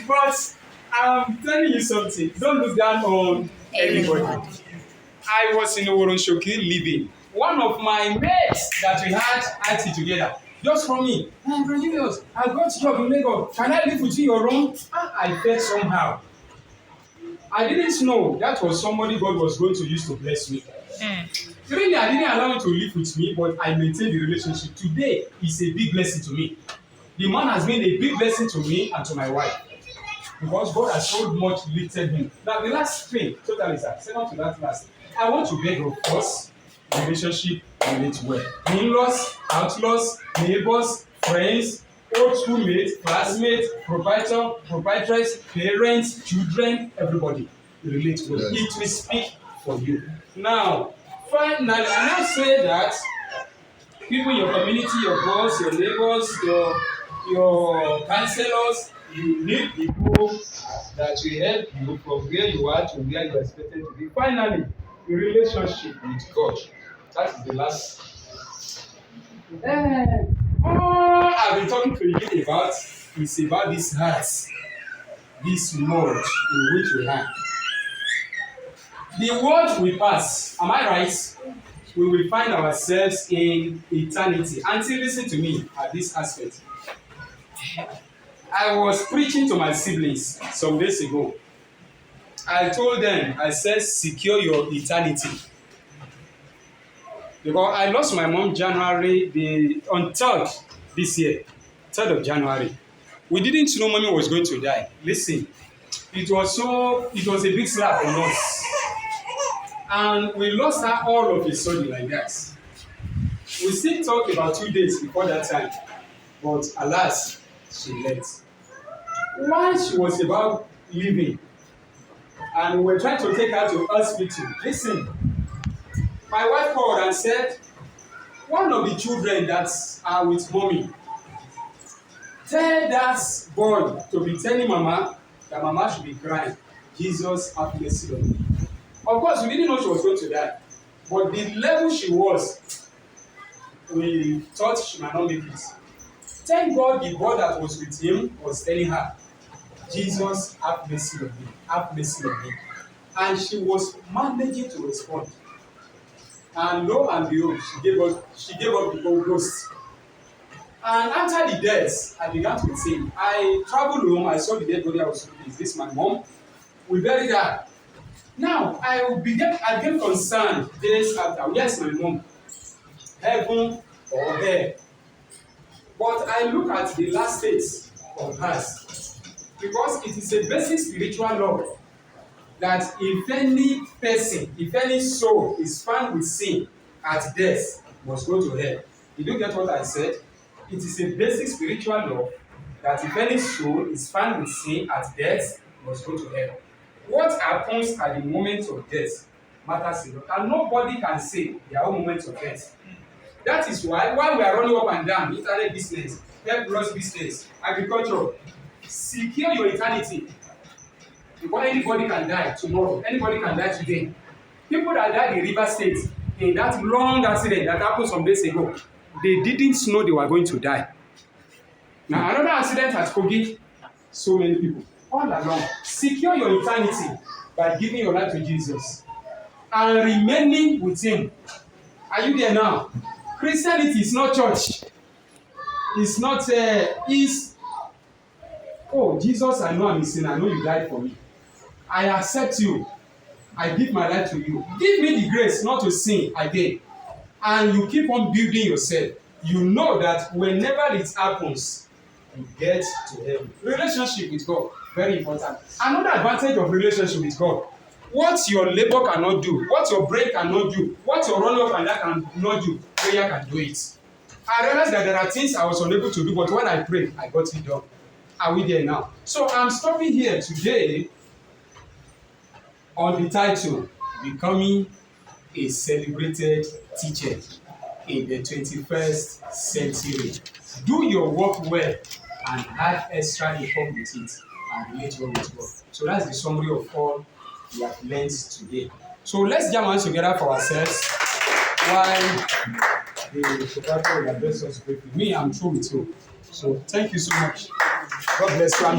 But I'm telling you something. Don't look down on anybody. I was in Oworonshoki living. One of my mates that we had IT together just from me. Hey, Bro Julius, I got job in Lagos. Can I live with you in your room? I felt somehow. I didn't know that was somebody God was going to use to bless me. Really, I didn't allow him to live with me, but I maintained the relationship. Today is a big blessing to me. The man has been a big blessing to me and to my wife. Because God has so much lifted him. Now, the last thing, totally, sir, second to that last, I want to beg, of course, relationship relate well. In-laws, outlaws, neighbors, friends, old schoolmates, classmates, proprietor, proprietress, parents, children, everybody relate well. It will speak for you. Now, finally, I now say that people in your community, your boss, your neighbors, your counselors, you need people that will help you from where you are to where you are expected to be. Finally, the relationship with God. That is the last. All I've been talking to you about is about this heart. this world in which we are. The world will pass. Am I right? We will find ourselves in eternity. Until listen to me at this aspect. I was preaching to my siblings some days ago. I told them, I said, secure your eternity. Because I lost my mom January on 3rd this year, 3rd of January. We didn't know mommy was going to die. Listen, it was a big slap on us. And we lost her all of a sudden like that. We still talked about 2 days before that time. But alas, she left. While she was about leaving, and we were trying to take her to hospital, listen, my wife called and said, one of the children that are with mommy, tell that boy to be telling mama that mama should be crying. Jesus have mercy on me. Of course, we didn't know she was going to die. But the level she was, we thought she might not make it. Thank God the boy that was with him was telling her, Jesus have mercy on me, have mercy on me. And she was managing to respond. And lo and behold, she gave up the whole ghost. And after the death, I began to think. I traveled home, I saw the dead body. I was looking, is this my mom? We buried her. Now, I became concerned days after. Yes, my mom. Heaven or hell. But I look at the last state of hers. Because it is a basic spiritual law that if any person, if any soul is found with sin at death, must go to hell. Did you get what I said? It is a basic spiritual law that if any soul is found with sin at death, must go to hell. What happens at the moment of death matters a lot, and nobody can say their own moment of death. That is why while we are running up and down, internet business, health business, agriculture, secure your eternity. Because anybody can die tomorrow, anybody can die today. People that died in River State in that long accident that happened some days ago, they didn't know they were going to die. Now another accident at Kogi, so many people. All along, secure your eternity by giving your life to Jesus and remaining with Him. Are you there now? Christianity is not church. It's not oh, Jesus, I know I'm a sinner. I know you died for me. I accept you. I give my life to you. Give me the grace not to sin again. And you keep on building yourself. You know that whenever it happens, you get to heaven. Relationship with God, very important. Another advantage of relationship with God, what your labor cannot do, what your brain cannot do, what your run up and that cannot do, prayer can do it. I realized that there are things I was unable to do, but when I prayed, I got it done. Are we there now? So I'm stopping here today on the title, Becoming a Celebrated Teacher in the 21st Century. Do your work well and add extra income with it and relate well with God. So that's the summary of all we have learned today. So let's jam hands together for ourselves while the proprietor will address us briefly. Me, I'm through with you. So thank you so much. God bless you. I'm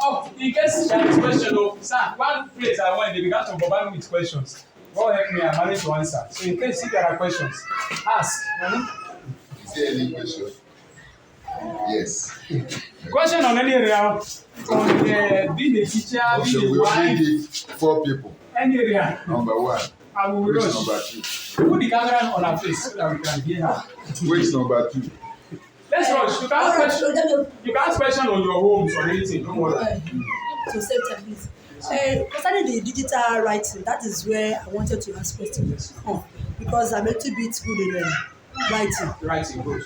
Oh, in case there is question, sir, one place I went, they began to bombard me with questions. God help me, I managed to answer. So in case if there are questions, ask. Is there any question? Yes. Question on any area, on being a teacher, being a wife. We give 4 people. Any area. Number 1. I will Which rush. number 2? Put the camera on her face so that we can hear her. Which number 2? Let's rush. You can ask question on your homes or anything. Don't worry. To save time, please. Concerning the digital writing, that is where I wanted to ask questions. Because I'm a little bit good in writing. Writing, good.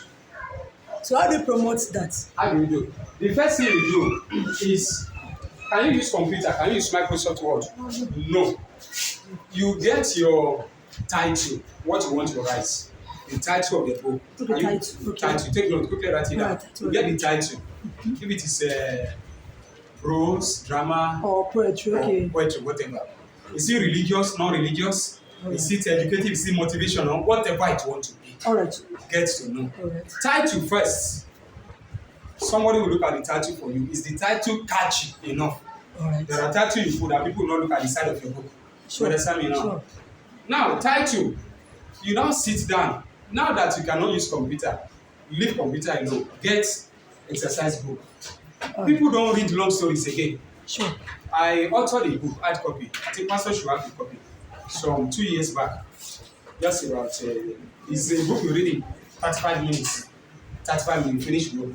So how do you promote that? How do you do? The first thing you do is, can you use computer? Can you use Microsoft Word? No. You get your title, what you want to write. The title of the book. Title. Take note, quickly write it down. You get the title. If it is prose, drama, or poetry, okay. Or poetry, whatever. Is it religious, non-religious? Right. Is it educative? Is it motivational? Whatever it want to be. All right. Get to know. All right. Title first. somebody will look at the title for you. Is the title catchy enough? All right. There are titles you put that people will not look at the side of your book. Sure. You understand me now? Sure. Now, title, you now sit down. Now that you cannot use computer, leave computer alone. Get exercise book. People don't read long stories again. Sure. I authored a book, hard copy. I think Pastor should have the copy. Some 2 years back. Just about, it's a book you read in 35 minutes. 35 minutes, finish the book.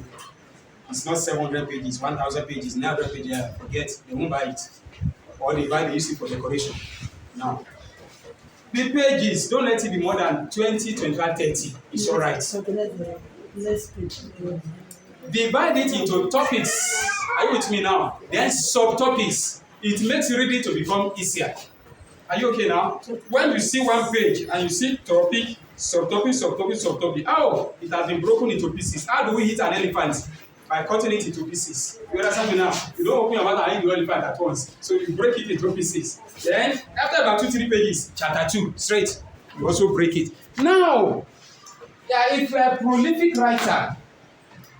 It's not 700 pages, 1,000 pages, 900 pages. Yeah, forget, they won't buy it. Or they use it for decoration. Now, the pages, don't let it be more than 20, 25, 30. It's all right. So let's Divide it into topics. Are you with me now? Then subtopics. It makes reading to become easier. Are you okay now? When you see one page and you see topic, subtopic, oh, it has been broken into pieces. How do we hit an elephant? By cutting it into pieces. You understand me now? You don't open your mouth and hit the elephant at once. So you break it into pieces. Then, after about 2-3 pages, chapter 2, straight, you also break it. Now, if you are a prolific writer,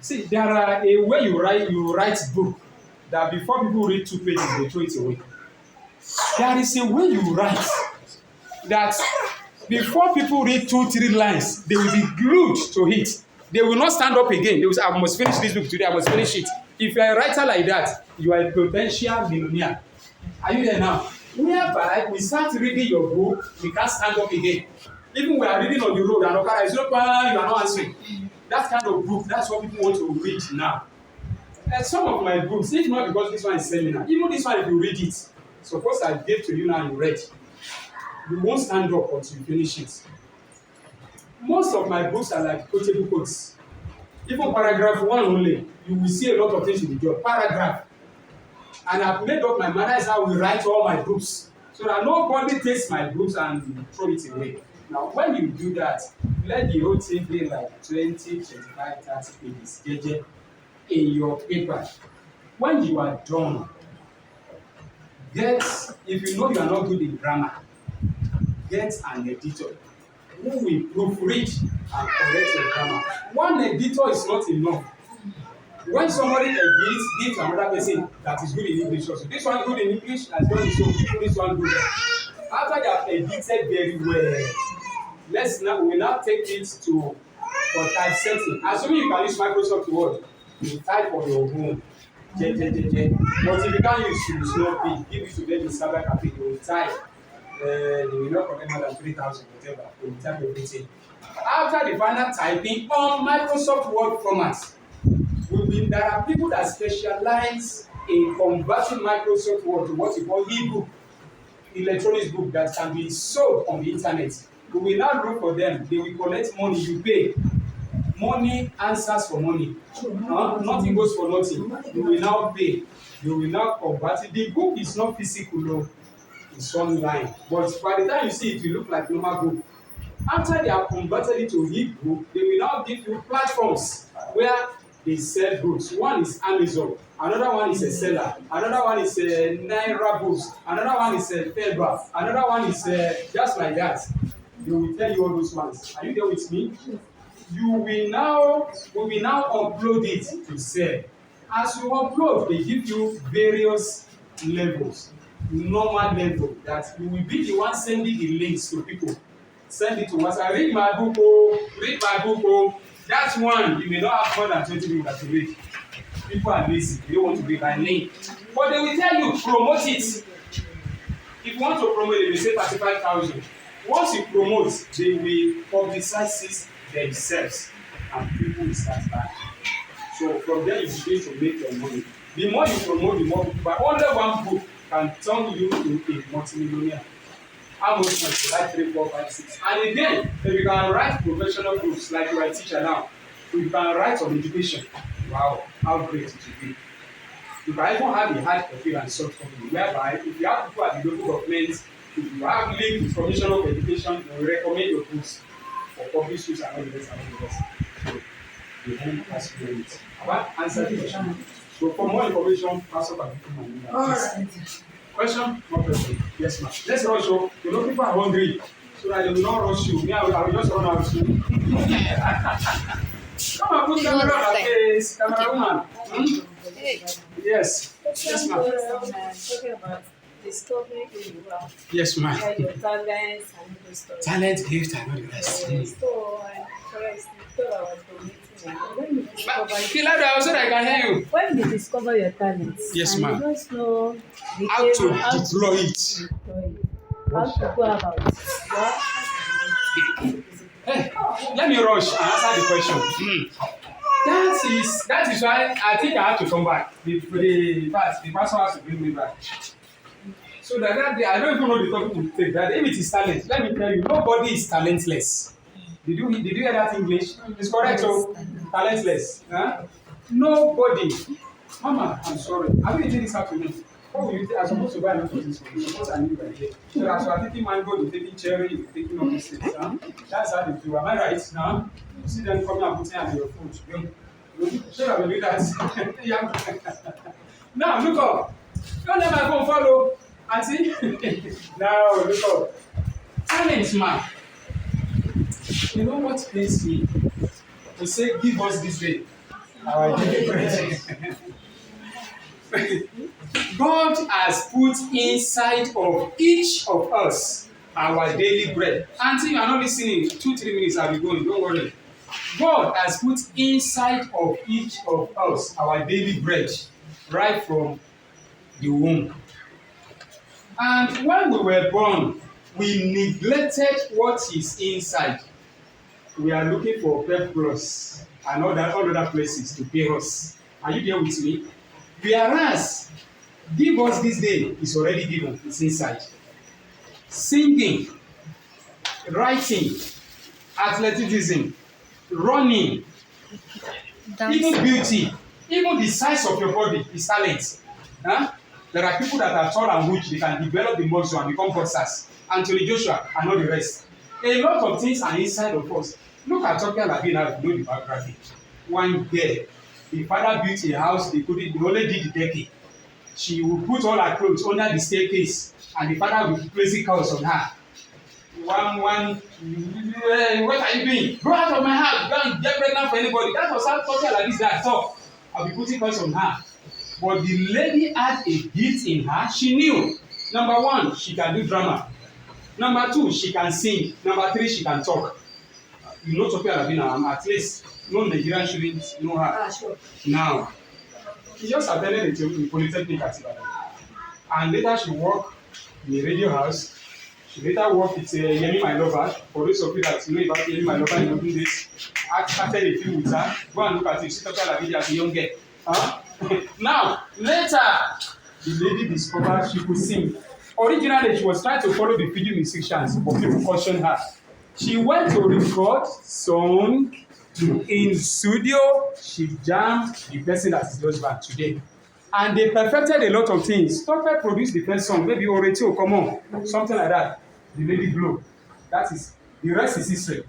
see, there are a way you write book that before people read 2 pages, they throw it away. There is a way you write that before people read 2-3 lines, they will be glued to it. They will not stand up again. They will say, I must finish this book today, I must finish it. If you are a writer like that, you are a potential millionaire. Are you there now? Whereby we start reading your book, we can't stand up again. Even we are reading on the road and Okada is not, you are not answering. That kind of book, that's what people want to read now. And some of my books, if not because this one is seminar, even this one, if you read it, suppose I gave to you now and you read, you won't stand up until you finish it. Most of my books are like quotable quotes. Even paragraph 1 only, you will see a lot of things in the job. Paragraph. And I've made up my mind, that's how we write all my books. So that nobody takes my books and throw it away. Now, when you do that, let the whole thing be like 20, 25, 30 pages, JJ, in your paper. When you are done, if you know you are not good in grammar, get an editor who will proofread and correct your grammar. One editor is not enough. When somebody edits, give another person that is good in English also. This one good in English, has done so. This one good. After they have edited very well, we will now take it for typesetting. Assuming you can use Microsoft Word, you type on your own. But if you can't use Snoopy, give it to them in Cyber Cafe, they will type. They will not collect more than 3,000, whatever. They will type everything. After the final typing on Microsoft Word format, there are people that specialize in converting Microsoft Word to what you call e-book, electronic book that can be sold on the internet. We will now look for them. They will collect money, you pay. Money answers for money. Nothing goes for nothing. You will now pay. You will now convert it. The book is not physical, no. It's online. But by the time you see it, you look like normal book. After they have converted it to e-book, they will now give you platforms where they sell books. One is Amazon. Another one is a seller. Another one is a Naira Books. Another one is a Faber. Another one is just like that. They will tell you all those ones. Are you there with me? We will now upload it to sell. As you upload, they give you various levels. Normal level that you will be the one sending the links to people. Send it to us. I read my book, read my book. That one, you may not have more than 20 people that you read. People are lazy. They don't want to read by name. But they will tell you, promote it. If you want to promote it, they will say 35,000. Once you promote, they will publicize it themselves. And people will start buying. So from there, you begin to make your money. The more you promote, the more people buy. Only one book can turn you to a multimillionaire. How much money? Like 3, 4, 5, 6. And again, if you can write professional books like you are a teacher now, you can write on education. Wow, how great it will be. You can even have a hard copy and soft copy, whereby if you have people at the local government, if you have link with Commission of Education, they will recommend your books for public schools and all the rest and all the rest. So, the end has to do it. What answer the question? So, for more information, Pastor Patrick. All right. Question? No question. Yes, ma'am. Let's rush you. You know, people are hungry, so that they will not rush you. Me, I will just run out soon. Come and put camera on my face, camera woman. Yes. Yes, ma'am. Talking about discovering who you are, Yes, ma'am. like your talents and those stuff. Talent, gift, and all the rest. So, first, you thought I was donating. When you discover, Feel louder so that I can hear you. when you discover your talents, Yes, and ma'am. you don't know the How area, to how to deploy it. deploy it, how to go about it. Hey, let me rush and answer the question. That is why I think I have to come back. The pastor has to bring me back. So that day, I don't even know the topic to take. That if it is talent, let me tell you, nobody is talentless. Did you hear that English? It's correct, so talentless. Huh? Nobody. Mama, I'm sorry. Have you eaten this afternoon? Oh, I'm supposed to buy a lot of this one. Suppose I need by here. So as you are taking mango, you're taking cherry, you're taking all these things. Huh? That's how they do. Am I right now? You see them coming and putting on your food. Sure, I will do that. Yeah. Now, look up. Don't let my phone follow. Auntie? Now, look up. Talent, man. You know what pains me? To say, give us this day our daily bread. God has put inside of each of us our daily bread. Until you are not listening, 2-3 minutes I'll be going, don't worry. God has put inside of each of us our daily bread right from the womb. And when we were born, we neglected what is inside. We are looking for Pep Plus and all other places to pay us. Are you there with me? Whereas, give us this day is already given, it's inside. Singing, writing, athleticism, running, even beauty, even the size of your body is talent. Huh? There are people that are tall and huge, they can develop the muscle and become boxers. Anthony Joshua and all the rest. A lot of things are inside of us. Look at Tokyo Labina, you know the biography. One girl, the father built a house, they only did the decking. She would put all her clothes under the staircase, and the father would place the cows on her. What are you doing? Go out of my house, go and get pregnant for anybody. That was how Tokyo Labina thought. I'll be putting cows on her. But the lady had a gift in her. She knew. Number 1, she can do drama. Number 2, she can sing. Number 3, she can talk. You know Tokyo Labina, at least no Nigerian shouldn't know her. Sure. Now, she just attended the Polytechnic at Ibadan. And later she worked in a radio house. She later worked with Yemi My Lover. For those of you that know about Yemi My Lover in olden days, acted a film with her. Go and look at it. She Tokyo Labina as a young girl. Huh? Now, later, the lady discovered she could sing. Originally, she was trying to follow the Fiji musicians, but people cautioned her. She went to record song in studio. She jammed the person that is just back today. And they perfected a lot of things. Tokyo produced the first song, maybe Oretio, come on, something like that. The lady blew. That is, the rest is history.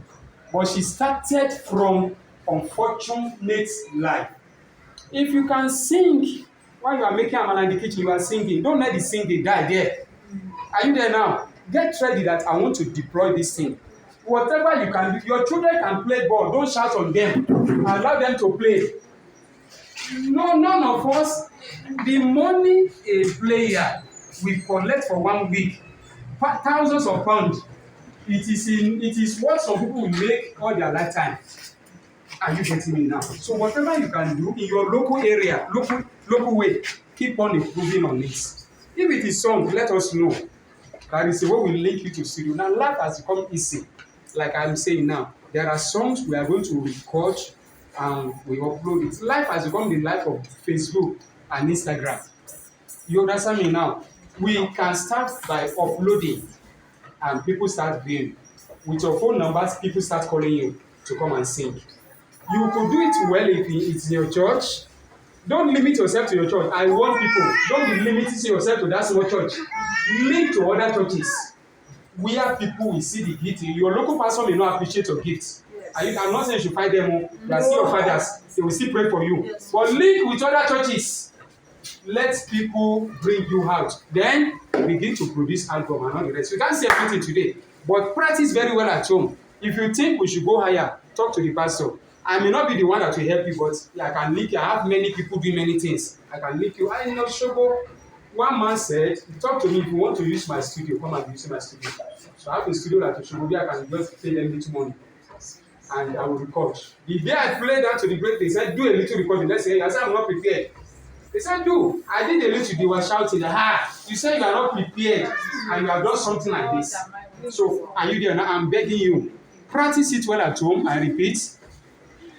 But she started from unfortunate life. If you can sing while you are making amala in the kitchen, you are singing. Don't let the singing die there. Are you there now? Get ready that I want to deploy this thing. Whatever you can do, your children can play ball. Don't shout on them. Allow them to play. No, none of us, the money a player will collect for 1 week, thousands of pounds. It is what some people will make all their lifetime. Are you getting me now? So whatever you can do in your local area, local way, keep on improving on it. If it is song, let us know. That is what will link you to studio. Now life has become easy. Like I'm saying now, there are songs we are going to record and we upload it. Life has become the life of Facebook and Instagram. You understand me now? We can start by uploading and people start viewing. With your phone numbers, people start calling you to come and sing. You could do it well if it's in your church. Don't limit yourself to your church. I warn people, don't be limiting yourself to that small church. Link to other churches where people will see the gift. Your local pastor may not appreciate your gift. I'm not saying you should fight them all. They are still your fathers. They will still pray for you. Yes. But link with other churches. Let people bring you out. Then begin to produce album and all the rest. You can't see everything today. But practice very well at home. If you think we should go higher, talk to the pastor. I may not be the one that will help you, but I can link you. I have many people doing many things. I can link you. I know Shogo. One man said, talk to me if you want to use my studio, come and use my studio. So I have a studio like Shogo where I can just pay them little money and I will record. The day I played that to the break, they said, do a little recording. Let's say, I said, I'm not prepared. They said, do. I did a little, they were shouting, you said you are not prepared and you have done something like this. So, are you there now? I'm begging you. Practice it well at home. I repeat.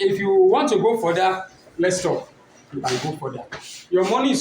If you want to go further, let's talk. You can go further. Your money is